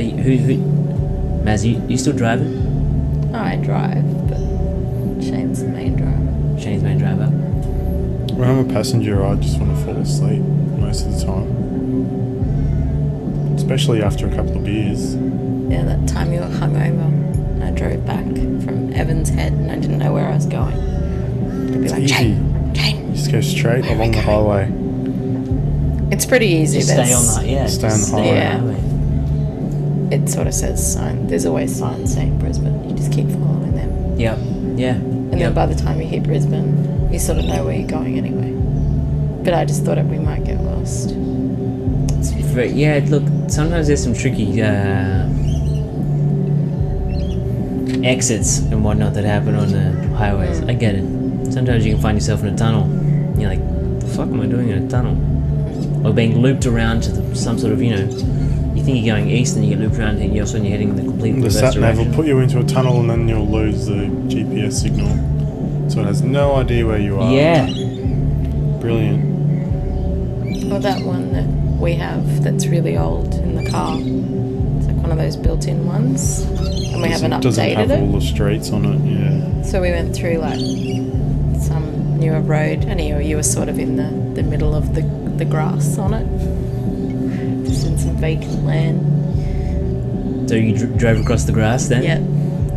Maz, you still driving? Oh, I drive, but Shane's the main driver. Shane's main driver. When I'm a passenger, I just want to fall asleep most of the time. Especially after a couple of beers. Yeah, that time you were hungover and I drove back from Evans Head and I didn't know where I was going. I'd be It's like, easy. Shane. You just go straight along the highway. It's pretty easy. Just stay on the, yeah. Stay on the just highway. Yeah. It sort of says sign. There's always signs saying Brisbane. You just keep following them. Yep. Yeah. And then by the time you hit Brisbane, you sort of know where you're going anyway. But I just thought we might get lost. Yeah, look, sometimes there's some tricky exits and whatnot that happen on the highways. I get it. Sometimes you can find yourself in a tunnel. And you're like, the fuck am I doing in a tunnel? Or being looped around to some sort of, you know, you think you're going east and you get looped around and all of a sudden you're heading in the complete The reverse sat nav direction. will put you into a tunnel and then you'll lose the GPS signal. So it has no idea where you are. Yeah. Brilliant. Or that one that we have that's really old in the car. It's like one of those built-in ones. And we haven't Doesn't updated have all it. the streets on it, yeah. So we went through like some newer road and you were sort of in the middle of the grass on it. Just in some vacant land. So you drove across the grass then? Yeah,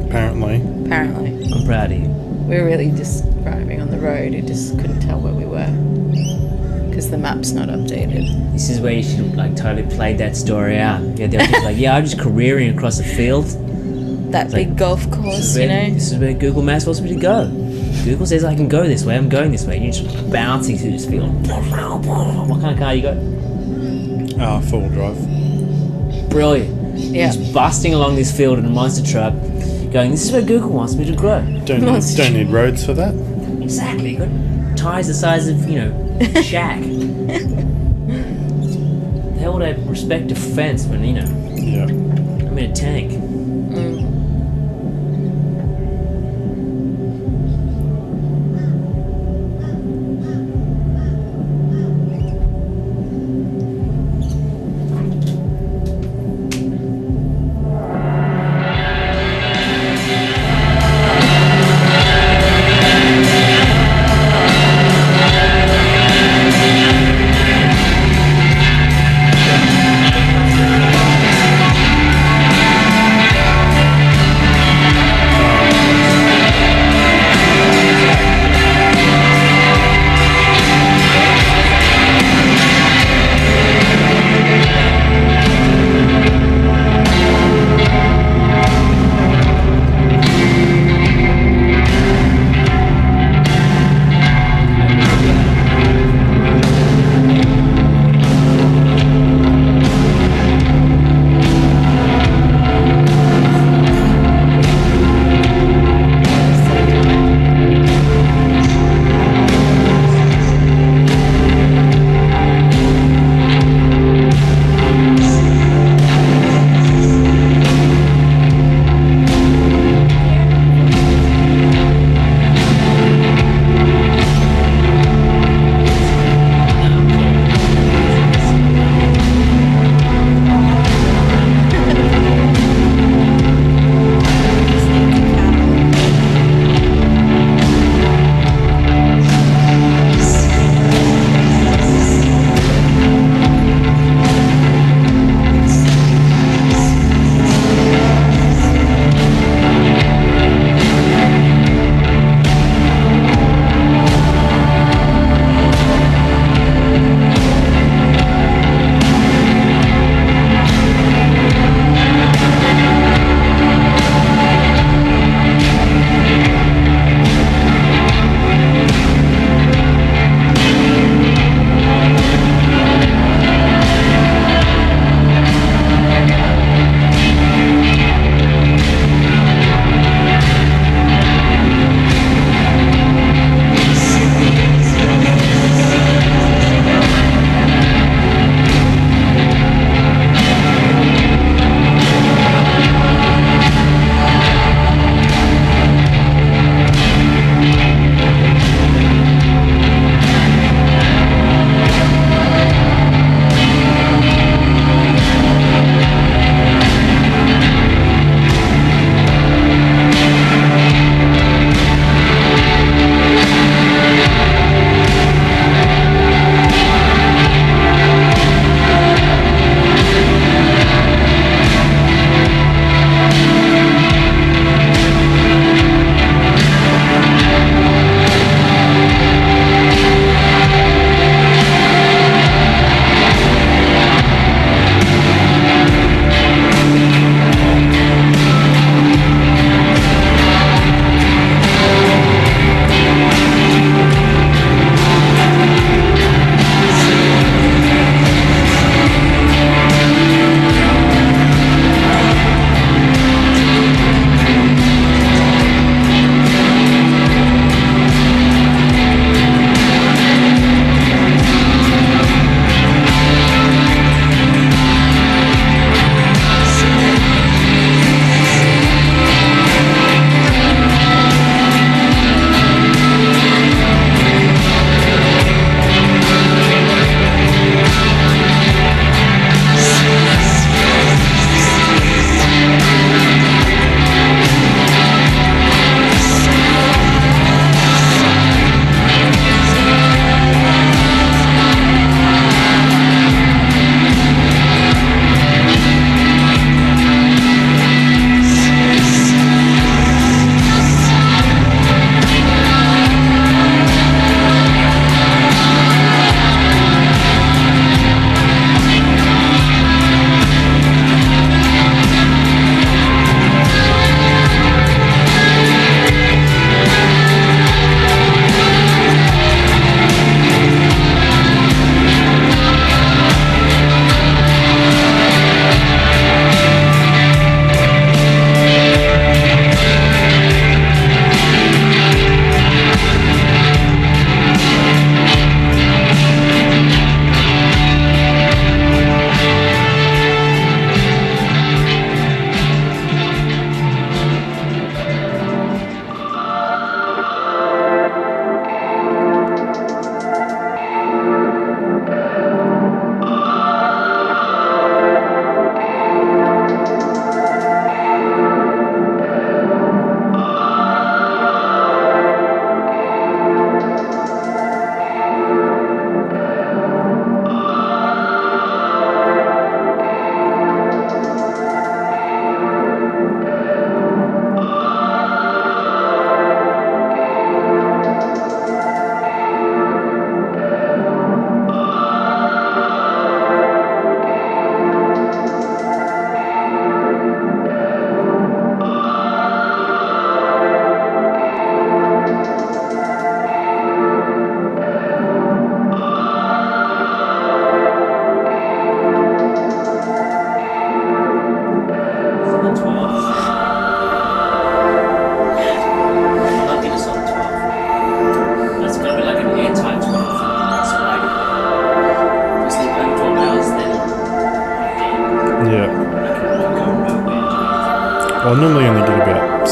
Apparently. apparently. I'm proud of you. We were really just driving on the road. You just couldn't tell where we were. Because the map's not updated. This is where you should like totally play that story out. Yeah, the other kid's like, yeah, I'm just careering across a field. That big golf course, you know? This is where Google Maps wants me to go. Google says I can go this way. I'm going this way. You're just bouncing through this field. What kind of car you got? Four-wheel drive. Brilliant. Yeah. Just busting along this field in a monster truck, going, this is where Google wants me to grow. Don't need roads for that. Exactly. You got tyres the size of, you know, shack. They hold a respective fence when, you know, Yeah. I'm in a tank.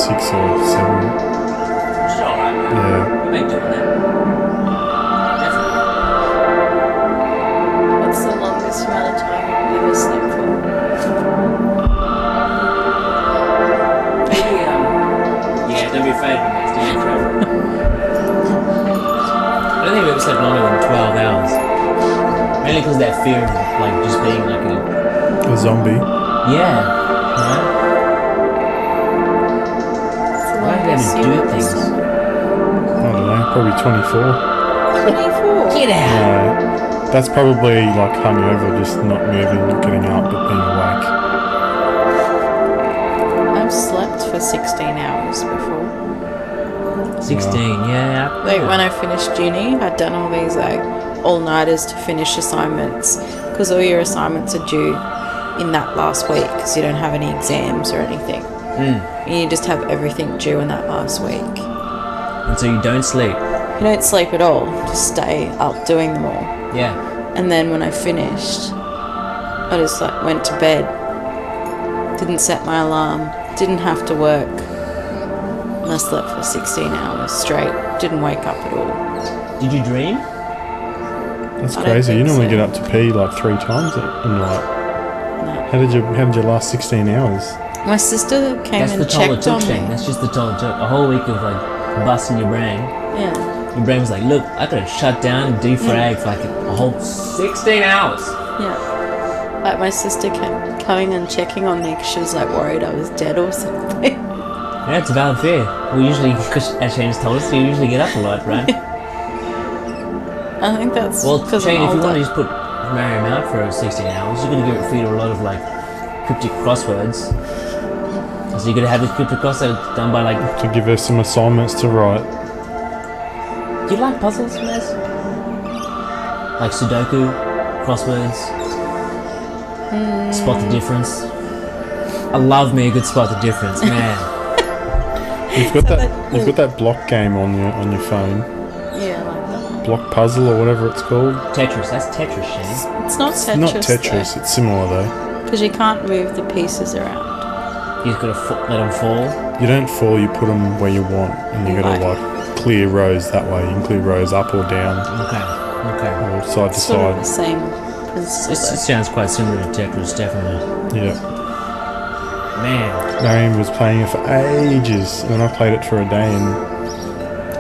6 or 7. Which is alright. Yeah. You make do on that. Definitely. What's the longest amount of time you've ever slept for? Maybe, yeah, don't be afraid of it, mate. Don't be afraid. I don't think I've ever slept longer than 12 hours. Mainly because of that fear of, like, just being like A zombie. yeah, right? It's the I like longest to you've do ever things. slept. I don't know, probably 24. 24? Get out! That's probably like hungover, just not moving, not getting up, but being awake. I've slept for 16 hours before. 16, yeah. Like when I finished uni, I'd done all these like all-nighters to finish assignments because all your assignments are due in that last week because you don't have any exams or anything. Mm. And you just have everything due in that last week. And so you don't sleep. You don't sleep at all, just stay up doing them all. Yeah. And then when I finished, I just like went to bed, didn't set my alarm, didn't have to work, and I slept for 16 hours straight, didn't wake up at all. Did you dream? That's I don't crazy. You think normally so. get up to pee like 3 times a night. No. How did you last 16 hours? My sister came That's the and toll it checked took, on me. Shane. That's just the toll it took. A whole week of like busting your brain. Yeah. Your brain was like, look, I could have shut down and defrag for like a whole 16 hours. Yeah. Like my sister kept coming and checking on me because she was like worried I was dead or something. Yeah, it's a valid fear. We usually, because as Shane has told us, you usually get up a lot, right? I think that's Well, because Shane, I'm if you want to older. just put Mariam out for 16 hours, you're going to feed her a lot of like cryptic crosswords. So you're going to have this cryptic crossword done by like. To give her some assignments to write. Do you like puzzles, Maz? Like Sudoku, crosswords, spot the difference. I love me a good spot the difference, man. You've got that block game on your phone. Yeah, like that. Block puzzle or whatever it's called. Tetris, that's Tetris, Shane. It's not Tetris. Not Tetris, it's similar though. Because you can't move the pieces around. You just gotta let them fall. You don't fall, you put them where you want, and you gotta Right. like clear rows that way. You can clear rows up or down, Okay. or side to Sort of the side. same principle. It sounds quite similar to Tetris, definitely. Yeah. Man, Mariam was playing it for ages, and then I played it for a day and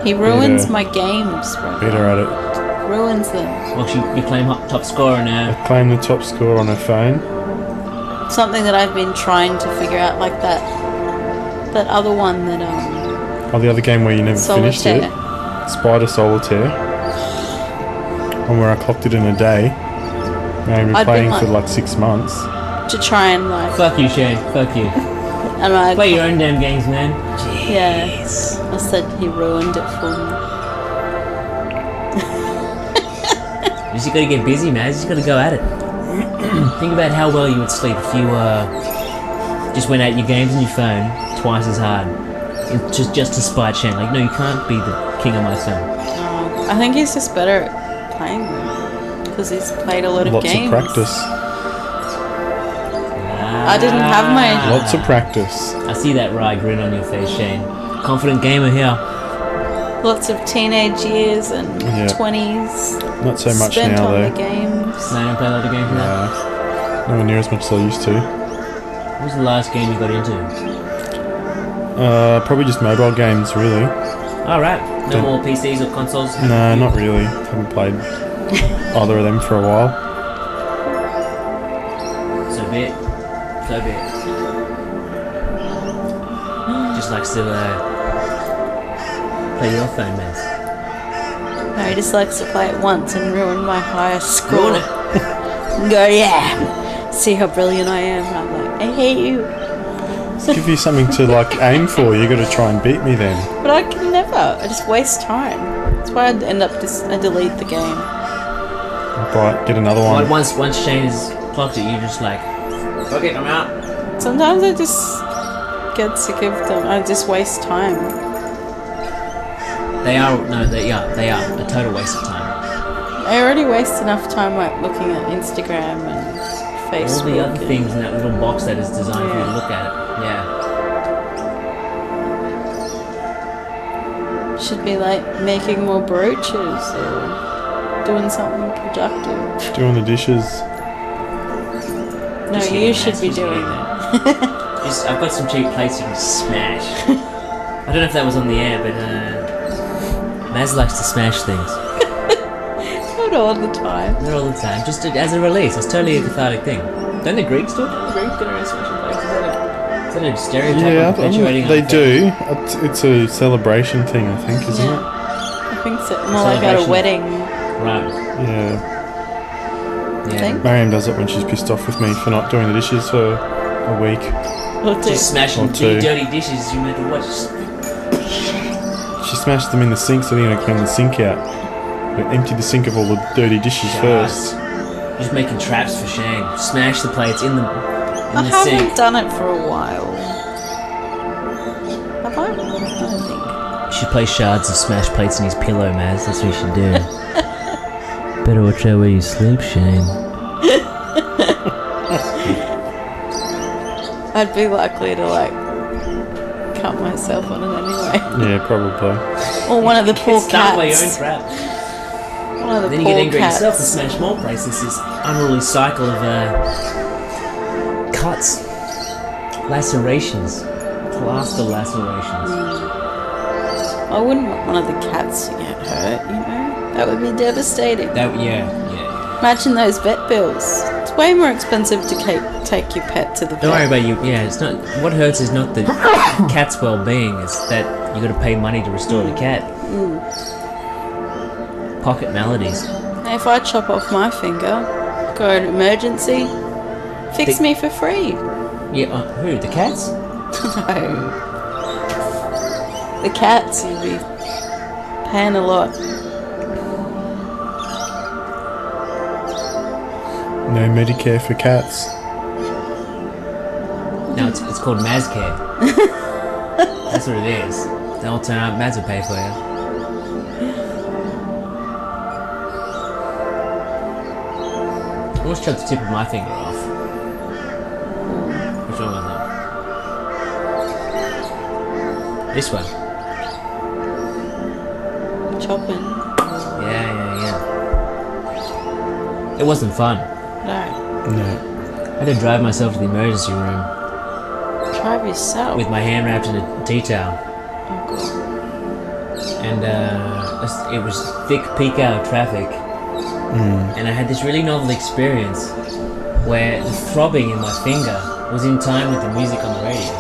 He ruins Yeah. my games, bro. beat her at it. Ruins them. well, you claim top scorer now. I claimed the top score on her phone. Something that I've been trying to figure out, like that other one that Oh, the other game where you never finished Solitaire. it. Spider Solitaire. One where I clocked it in a day. Mariam been I'd been playing like- for like 6 months. to try and like, Fuck you, Shane. Fuck you. and I Play your own damn games, man. yeah. I said he ruined it for me. You just gotta get busy, man. You just gotta go at it. Think about how well you would sleep if you just went at your games on your phone twice as hard. Just to spite Shane. Like, no, you can't be the king of my phone. I think he's just better at playing them because he's played a lot of Lots games. of practice. I didn't have my- Lots of practice. I see that wry grin on your face, Shane. Confident gamer here. Lots of teenage years and Yeah. 20s Not so much spent now on though. the games. No, you don't play a lot of games now. Nowhere near as much as I used to. What was the last game you got into? Probably just mobile games, really. Alright. No Don't- more PCs or consoles? No, not really. Haven't played either of them for a while. So be it. So be it. Just likes to play your phone, man. No, he just likes to play it once and ruin my highest score. Ruin it. And go, yeah, see how brilliant I am. And I'm like, I hate you. Give you something to like aim for. You got to try and beat me then. But I can never. I just waste time. That's why I'd end up I delete the game. Right, get another Like one. once Shane has clocked it, you just like, fuck it, I'm out. Sometimes I just get sick of them. I just waste time. They are a total waste of time. I already waste enough time like looking at Instagram and Facebook. All the other and- things in that little box that is designed for you to look at it. Yeah. Should be like making more brooches or doing something productive. Doing the dishes. No, Just you getting should be nasty, doing getting that. I've got some cheap plates you can smash. I don't know if that was on the air, but Maz likes to smash things. Not all the time. Not all the time, just as a release. It's totally a cathartic thing. Don't the Greeks do it? Don't the Greeks go around smashing plates? Is that a stereotype Yeah, perpetuating? they do. It's a celebration thing, I think, isn't it? I think so. More like at a Celebration. wedding Right. Yeah. thing. Mariam does it when she's pissed off with me for not doing the dishes for a week. Or two. Just smashing Or two. big dirty dishes, you matter what. Just She smashed them in the sink, so they're going to clean the sink out. But empty the sink of all the dirty dishes first. Just making traps for Shane. Smash the plates in the I haven't sink. done it for a while. Have I? I don't think. You should play shards of smashed plates in his pillow, Maz. That's what you should do. Better watch out where you sleep, Shane. I'd be likely to like cut myself on it anyway. Yeah, probably. Or one of the poor Start by your own cats. trap. One of the Then you get poor angry at cats. yourself and smash more plates. It's this unruly cycle of cuts, lacerations, plaster lacerations. I wouldn't want one of the cats to get hurt, you know? That would be devastating. Yeah. Imagine those vet bills. It's way more expensive to take your pet to the vet. Don't worry about you. Yeah, it's not. What hurts is not the cat's well-being. It's that you got to pay money to restore the cat. Pocket maladies. Now, if I chop off my finger, go to emergency, fix me for free. Yeah. Who? The cats? No. The cats, you'd be paying a lot. No Medicare for cats. No, it's called Mazcare. That's what it is. Then I'll turn out, Maz will pay for you. I almost chopped the tip of my finger off. Which one was that? This one. Chopping. Yeah. It wasn't fun. No. No. I had to drive myself to the emergency room Drive yourself. with my hand wrapped in a tea towel. Oh, God. And it was thick peak hour traffic, and I had this really novel experience where the throbbing in my finger was in time with the music on the radio.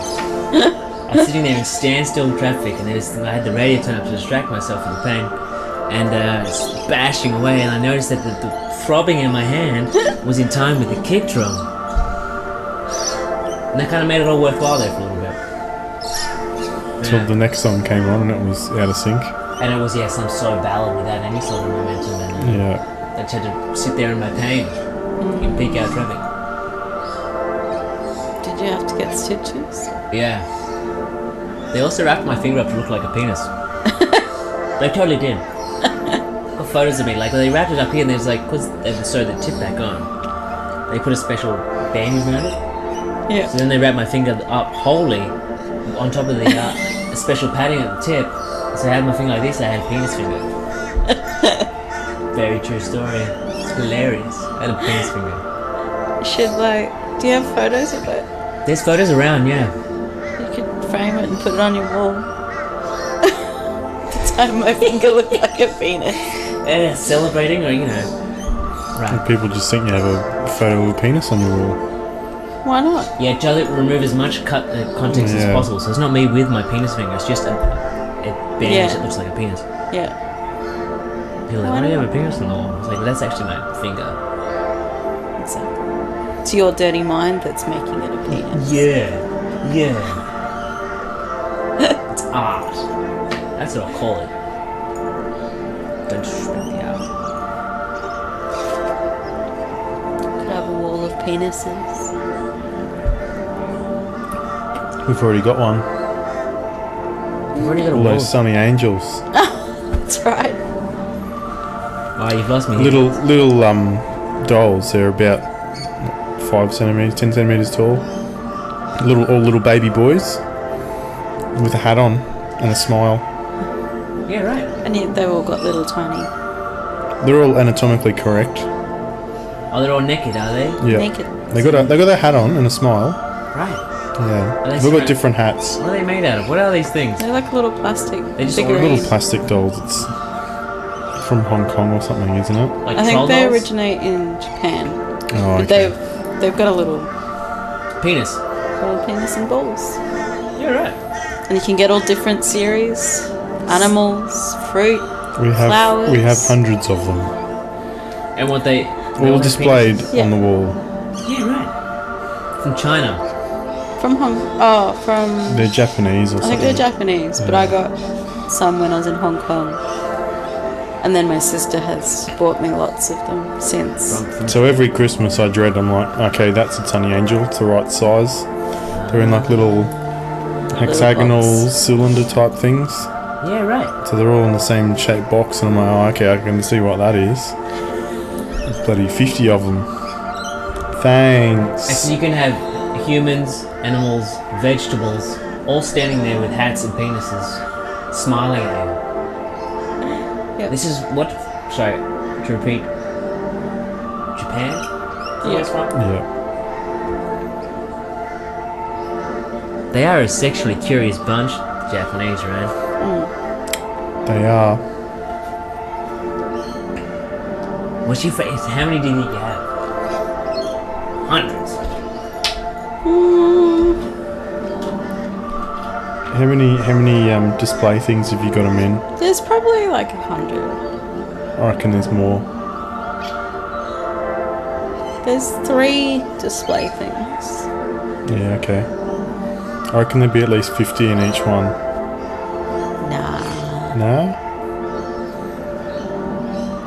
I was sitting there in standstill traffic, and I had the radio turned up to distract myself from the pain, and it's bashing away, and I noticed that the throbbing in my hand was in time with the kick drum, and that kind of made it all worthwhile there for a little bit. Until the next song came on and it was out of sync. And it was some slow ballad without any sort of momentum, and Yeah. I just had to sit there in my pain in peak hour traffic. Did you have to get stitches? Yeah. They also wrapped my finger up to look like a penis. They totally did. Got photos of me, like they wrapped it up here, and there's because they would sew the tip back on, they put a special bandage around it. Yeah. So then they wrapped my finger up wholly on top of the a special padding at the tip. So I had my finger like this, I had a penis finger. Very true story. It's hilarious. I had a penis finger. Do you have photos of it? There's photos around, yeah. You could frame it and put it on your wall. The time my finger looked like a penis. Yeah, celebrating or, Right. And people just think you have a photo of a penis on your wall. Why not? Yeah, try to remove as much context as Yeah. possible. So it's not me with my penis finger, it's just a bandage that looks like a penis. Yeah. People are like, why do you have a penis on the wall? It's like, that's actually my finger. Exactly. It's your dirty mind that's making it a penis. Yeah. It's art. That's what I'll call it. Don't disrespect the art. Could have a wall of penises. We've already got one. You've already got a All wall. those sunny angels. That's right. Oh, you've lost me. Little dolls. They're about 5 centimeters, 10 centimeters tall. All little baby boys with a hat on and a smile. Yeah, right. And yet they've all got little tiny They're all anatomically correct. Oh, they're all naked, are they? Yeah. naked. They got their hat on and a smile. Right. Yeah. Are they They've got stra- different hats. What are they made out of? What are these things? They're like little plastic They just all figurines. Little plastic dolls. It's from Hong Kong or something, isn't it? Like I think troll they dolls? originate in Japan. Oh, But okay. they've got a little Penis. penis and balls. Yeah, right. And you can get all different series, animals, fruit. We have flowers. hundreds of them, And what they all have displayed penises? Yeah. on the wall. Yeah, right. From China. From from They're Japanese or I something. think they're Japanese, but I got some when I was in Hong Kong. And then my sister has bought me lots of them since. From So every Christmas I dread, I'm like, okay, that's a tiny angel. It's the right size. They're in like little hexagonal box. cylinder type things. Yeah, right. So they're all in the same shaped box, and I'm like, oh, okay, I can see what that is. There's bloody 50 of them. And Thanks. so you can have humans, animals, vegetables, all standing there with hats and penises, smiling at you. Yep. This is what? Sorry, to repeat. Japan? Yeah. That's right. Yeah. They are a sexually curious bunch, the Japanese, right? They are. What's your face? How many do you think you have? Hundreds. How many display things have you got them in? There's probably like 100. I reckon there's more. There's 3 display things. Yeah, okay. I reckon there'd be at least 50 in each one. Nah. No?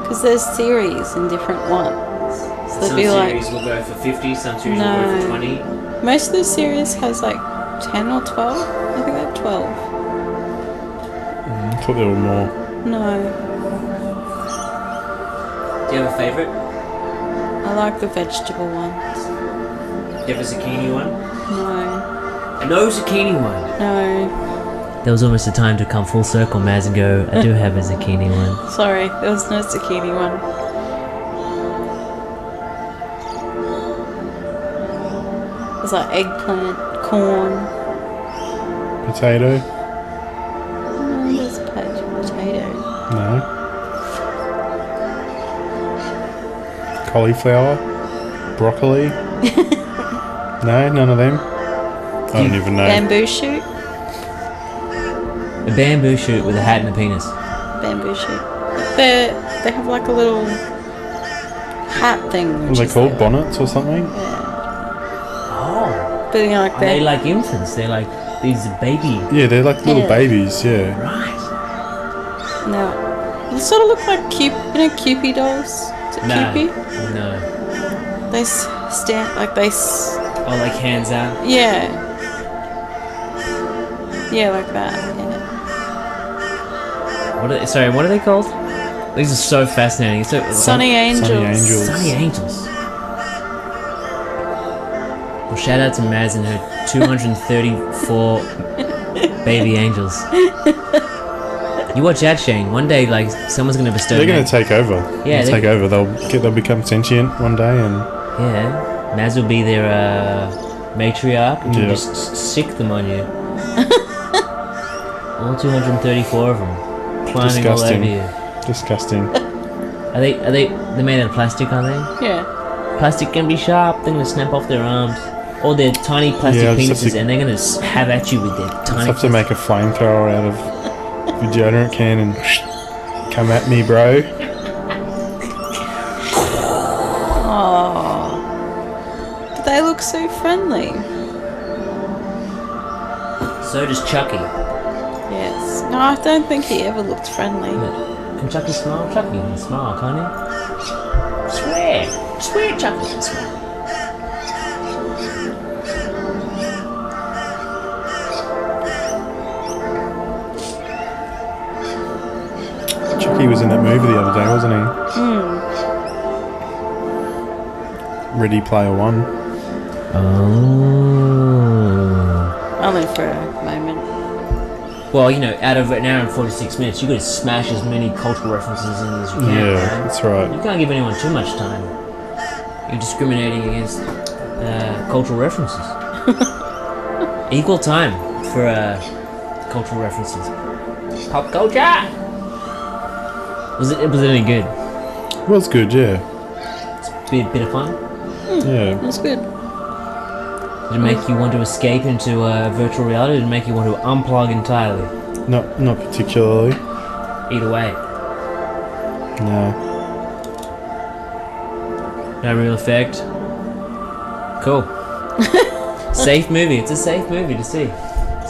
Because there's series in different ones. So there'd Some be like. series will go for 50, some series will No. go for 20. Most of the series has like 10 or 12. I think they're 12. I thought there were more. No. Do you have a favourite? I like the vegetable ones. Do you have a zucchini one? No. No zucchini one. No. There was almost a time to come full circle, Maz, and go, I do have a zucchini one. Sorry, there was no zucchini one. There's like eggplant, corn. Potato? No, there's potato. No. Cauliflower? Broccoli? No, none of them? I don't even know. Bamboo shoot. A bamboo shoot with a hat and a penis. Bamboo shoot. They have like a little hat thing. What which are they is called? their- Bonnets or something? Yeah. Oh. But you know, like Are they they like infants? They're like these baby. Yeah, they're like little Yeah. babies, yeah. Right. no. They sort of look like Cupid dolls. Is it No. Cupid? No. They stand like they. Oh, like hands out. Yeah. Yeah, like that. Yeah. What are they called? These are so fascinating. So, Sunny Angels. Sunny Angels. Sunny Angels. Well, shout out to Maz and her 234 baby angels. You watch out, Shane. One day, like, someone's gonna bestow. They're going name- to take over. Yeah, They'll take over. They'll become sentient one day, and Yeah, Maz will be their matriarch, and Yeah. she'll just sick them on you. All 234 of them, climbing all over Disgusting. you. disgusting. Are they made out of plastic? Are they? Yeah. Plastic can be sharp. They're gonna snap off their arms. Or their tiny plastic Yeah, I'll just have penises, to- and they're gonna have at you with their Just tiny. have to make a flamethrower out of the deodorant can and come at me, bro. Oh. But they look so friendly. So does Chucky. Yes. No, I don't think he ever looked friendly. Can Chucky smile? Chucky can smile, can't he? Swear Chucky can smile. Chucky was in that movie the other day, wasn't he? Ready Player One. Oh. Only for a moment. Well, you know, out of an hour and 46 minutes, you got to smash as many cultural references in as you can. Yeah, right? that's right. You can't give anyone too much time. You're discriminating against cultural references. Equal time for cultural references. Pop culture. Was it any good? Well, it's good, yeah. It's a bit of fun. Yeah. That's good. Did it make you want to escape into virtual reality? Did it make you want to unplug entirely? Not particularly. Either way, No. no real effect. Cool. Safe movie. It's a safe movie to see.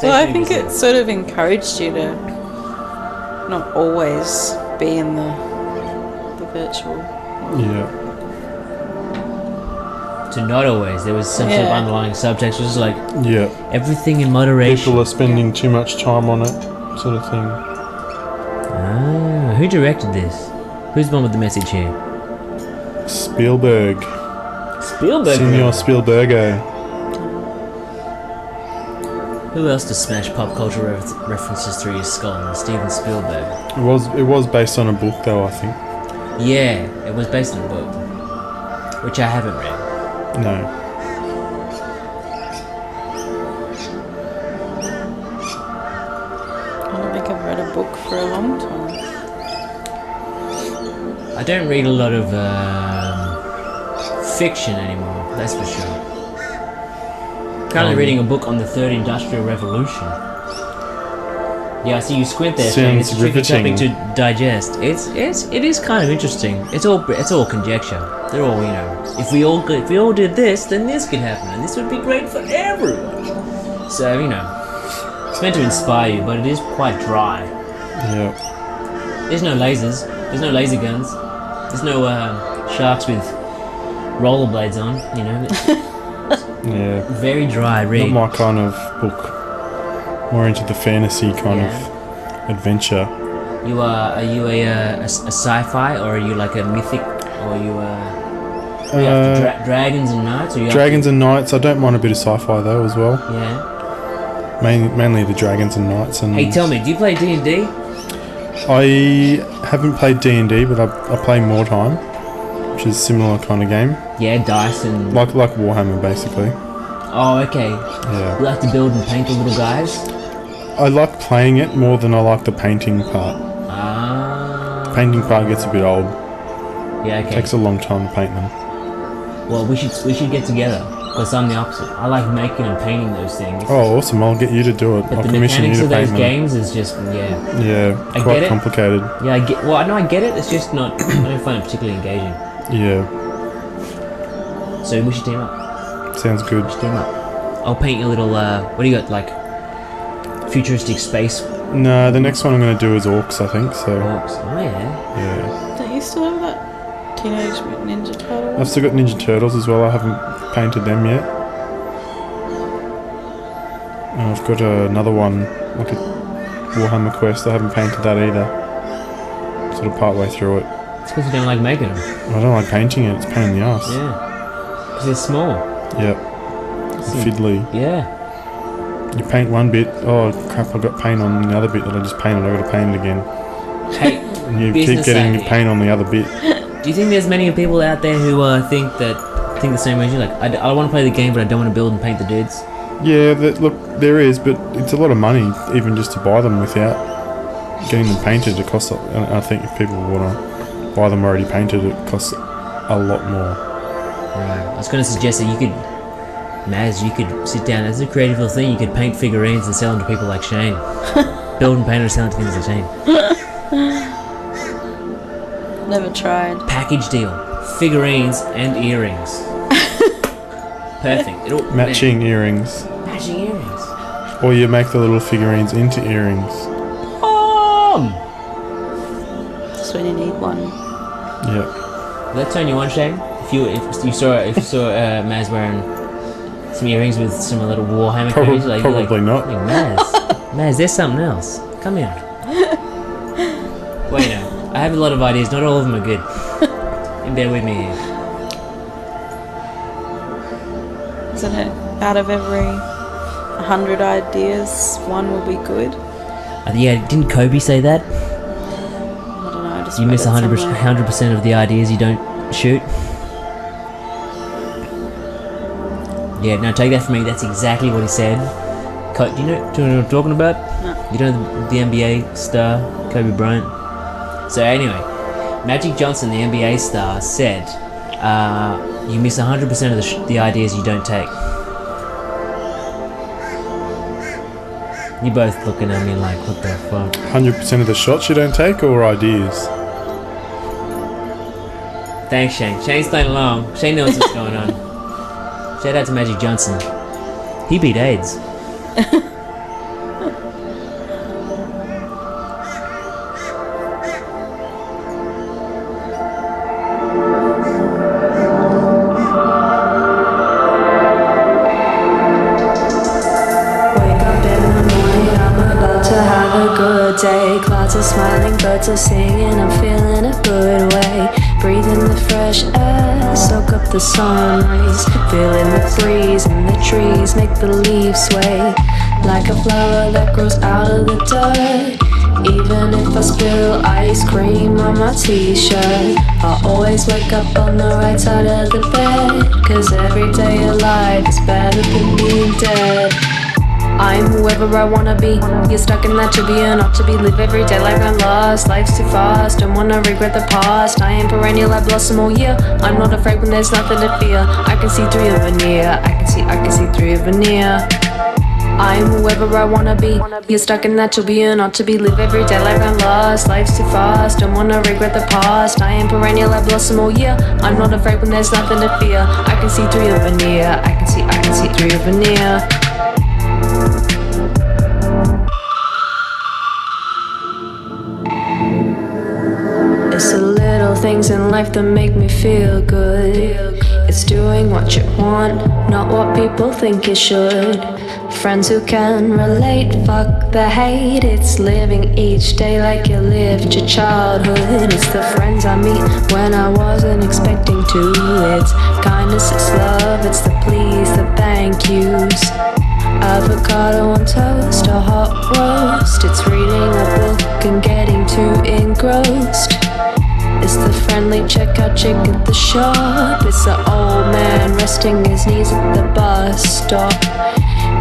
Well, I think it sort of encouraged you to not always be in the virtual. Yeah. To not always. There was some sort of Yeah. underlying subtext, which was like Yeah. everything in moderation. People are spending too much time on it, sort of thing. Ah, who directed this? Who's the one with the message here? Spielberg. Spielberg. Senor Spielbergo. Who else to smash pop culture references through your skull? Steven Spielberg. It was based on a book, though, I think. Yeah, it was based on a book, which I haven't read. No. I don't think I've read a book for a long time. I don't read a lot of fiction anymore, that's for sure. Currently reading a book on the Third Industrial Revolution. Yeah, I see you squint there. Shane. It's a tricky topic to digest. It is kind of interesting. It's all conjecture. They're all, you know, if we all did this, then this could happen, and this would be great for everyone. So, you know, it's meant to inspire you, but it is quite dry. Yeah. There's no lasers. There's no laser guns. There's no sharks with rollerblades on. You know, Yeah. very dry read. Not my kind of book. More into the fantasy kind of adventure. Are you a sci-fi, or are you like a mythic, or are you dragons and knights? Or you Dragons and Knights. I don't mind a bit of sci-fi though as well. Yeah. Mainly the Dragons and Knights. And Hey, tell me, do you play D&D? I haven't played D&D, but I play More Time, which is a similar kind of game, Yeah, dice and. like Warhammer basically. Oh, okay. Yeah. You like to build and paint the little guys? I like playing it more than I like the painting part. Ah. The painting part gets a bit old. Yeah, It okay. takes a long time to paint them. Well, we should get together, because I'm the opposite. I like making and painting those things. Oh, awesome! I'll get you to do it. But I'll the commission you mechanics to of those paint them. games is just, yeah. Yeah, I quite get it. complicated. Yeah, I get. Well, I know I get it. It's just not. I don't find it particularly engaging. Yeah, So we should team up. sounds good. Team up. I'll paint you a little. What do you got? Like futuristic space No, the next one I'm going to do is Orcs, I think. So orcs. Oh yeah. yeah, Don't you still have that Teenage Mutant Ninja Turtle one? I've still got Ninja Turtles as well. I haven't painted them yet. And I've got another one, like a Warhammer Quest. I haven't painted that either. Sort of part way through it. It's because you don't like making them. I don't like painting it. It's a pain in the ass. Yeah. Because they're small. Yep. Fiddly. Yeah. You paint one bit. Oh crap! I got paint on the other bit that I just painted. I got to paint it again. Hey, And you keep business getting idea. paint on the other bit. Do you think there's many people out there who think the same way as you? Like, I want to play the game, but I don't want to build and paint the dudes. Yeah, look, there is, but it's a lot of money even just to buy them without getting them painted. It costs. I think if people want to buy them already painted, it costs a lot more. Right. I was going to suggest that you could, Maz, you could sit down as a creative little thing. You could paint figurines and sell them to people like Shane. Build and paint and sell them to things like Shane. Never tried. Package deal. Figurines and earrings. Perfect. Matching earrings, Matching earrings. or you make the little figurines into earrings. Just when you need one. Yep. Will that turn you on, Shane? If you saw Maz wearing some earrings with some little Warhammer craze, Probably not. Maz, there's something else. Come here. Wait, no. I have a lot of ideas. Not all of them are good. And bear with me here. Isn't it? Out of every 100 ideas, one will be good. Yeah, didn't Kobe say that? I don't know. I just You read miss it 100%, somewhere. 100% of the ideas you don't shoot. Yeah, no, take that from me. That's exactly what he said. Do you know what I'm talking about? No. You know the NBA star, Kobe Bryant? So anyway, Magic Johnson, the NBA star, said, you miss 100% of the ideas you don't take. You both looking at me like, what the fuck? 100% of the shots you don't take, or ideas? Thanks, Shane. Shane's playing along. Shane knows what's going on. Shout out to Magic Johnson. He beat AIDS. Wake up in the morning, I'm about to have a good day. Clouds are smiling, birds are singing, I'm feeling a good way. Breathe in the fresh air, soak up the sun rays. Feeling the breeze in the trees, make the leaves sway. Like a flower that grows out of the dirt. Even if I spill ice cream on my t-shirt, I always wake up on the right side of the bed. Cause every day alive is better than being dead. I'm whoever I wanna be. You're stuck in that to be or not to be. Live every day like I'm lost. Life's too fast, don't wanna regret the past. I am perennial, I blossom all year. I'm not afraid when there's nothing to fear. I can see through your veneer. I can see through your veneer. I'm whoever I wanna be. You're stuck in that to be or not to be. Live every day like I'm lost. Life's too fast, don't wanna regret the past. I am perennial, I blossom all year. I'm not afraid when there's nothing to fear. I can see through your veneer. I can see through your veneer. It's the little things in life that make me feel good. It's doing what you want, not what people think you should. Friends who can relate, fuck the hate. It's living each day like you lived your childhood. It's the friends I meet when I wasn't expecting to. It's kindness, it's love, it's the please, the thank yous. Avocado on toast, a hot roast. It's reading a book and getting too engrossed. It's the friendly checkout chick at the shop. It's the old man resting his knees at the bus stop.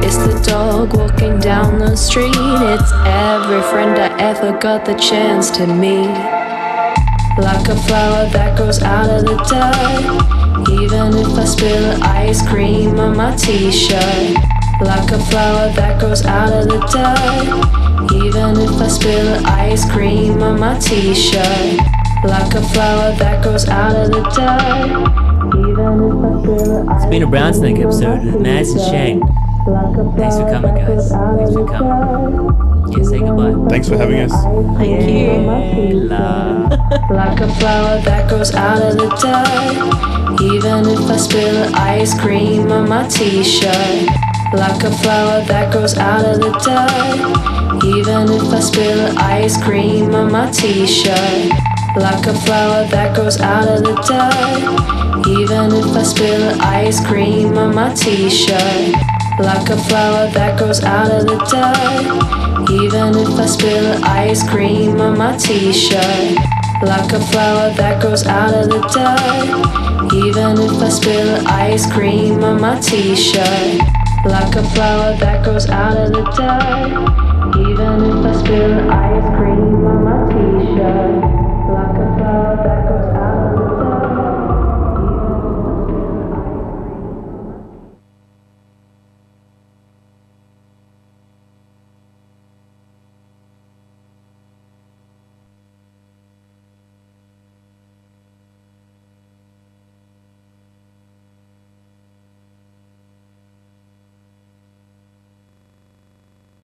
It's the dog walking down the street. It's every friend I ever got the chance to meet. Like a flower that grows out of the dirt. Even if I spill ice cream on my t-shirt. Like a flower that grows out of the dirt. Even if I spill ice cream on my t-shirt. Like a flower that grows out of the dirt. Even if I spill It's been a Brownsnake episode with Maz and Shane. Thanks for coming, guys. Thanks for coming. Yeah, say goodbye. Thanks for having us. Thank you. Love. Like a flower that grows out of the dirt. Even if I spill ice cream on my t-shirt. Like a flower that grows out of the dirt. Even if I spill ice cream on my t-shirt. Like a flower that grows out of the dirt. Even if I spill ice cream on my t-shirt. Like a flower that grows out of the dirt. Even if I spill ice cream on my t-shirt. Like a flower that grows out of the dirt. Even if I spill ice cream on my t-shirt. Like a flower that grows out of the dirt. Even if I spill ice cream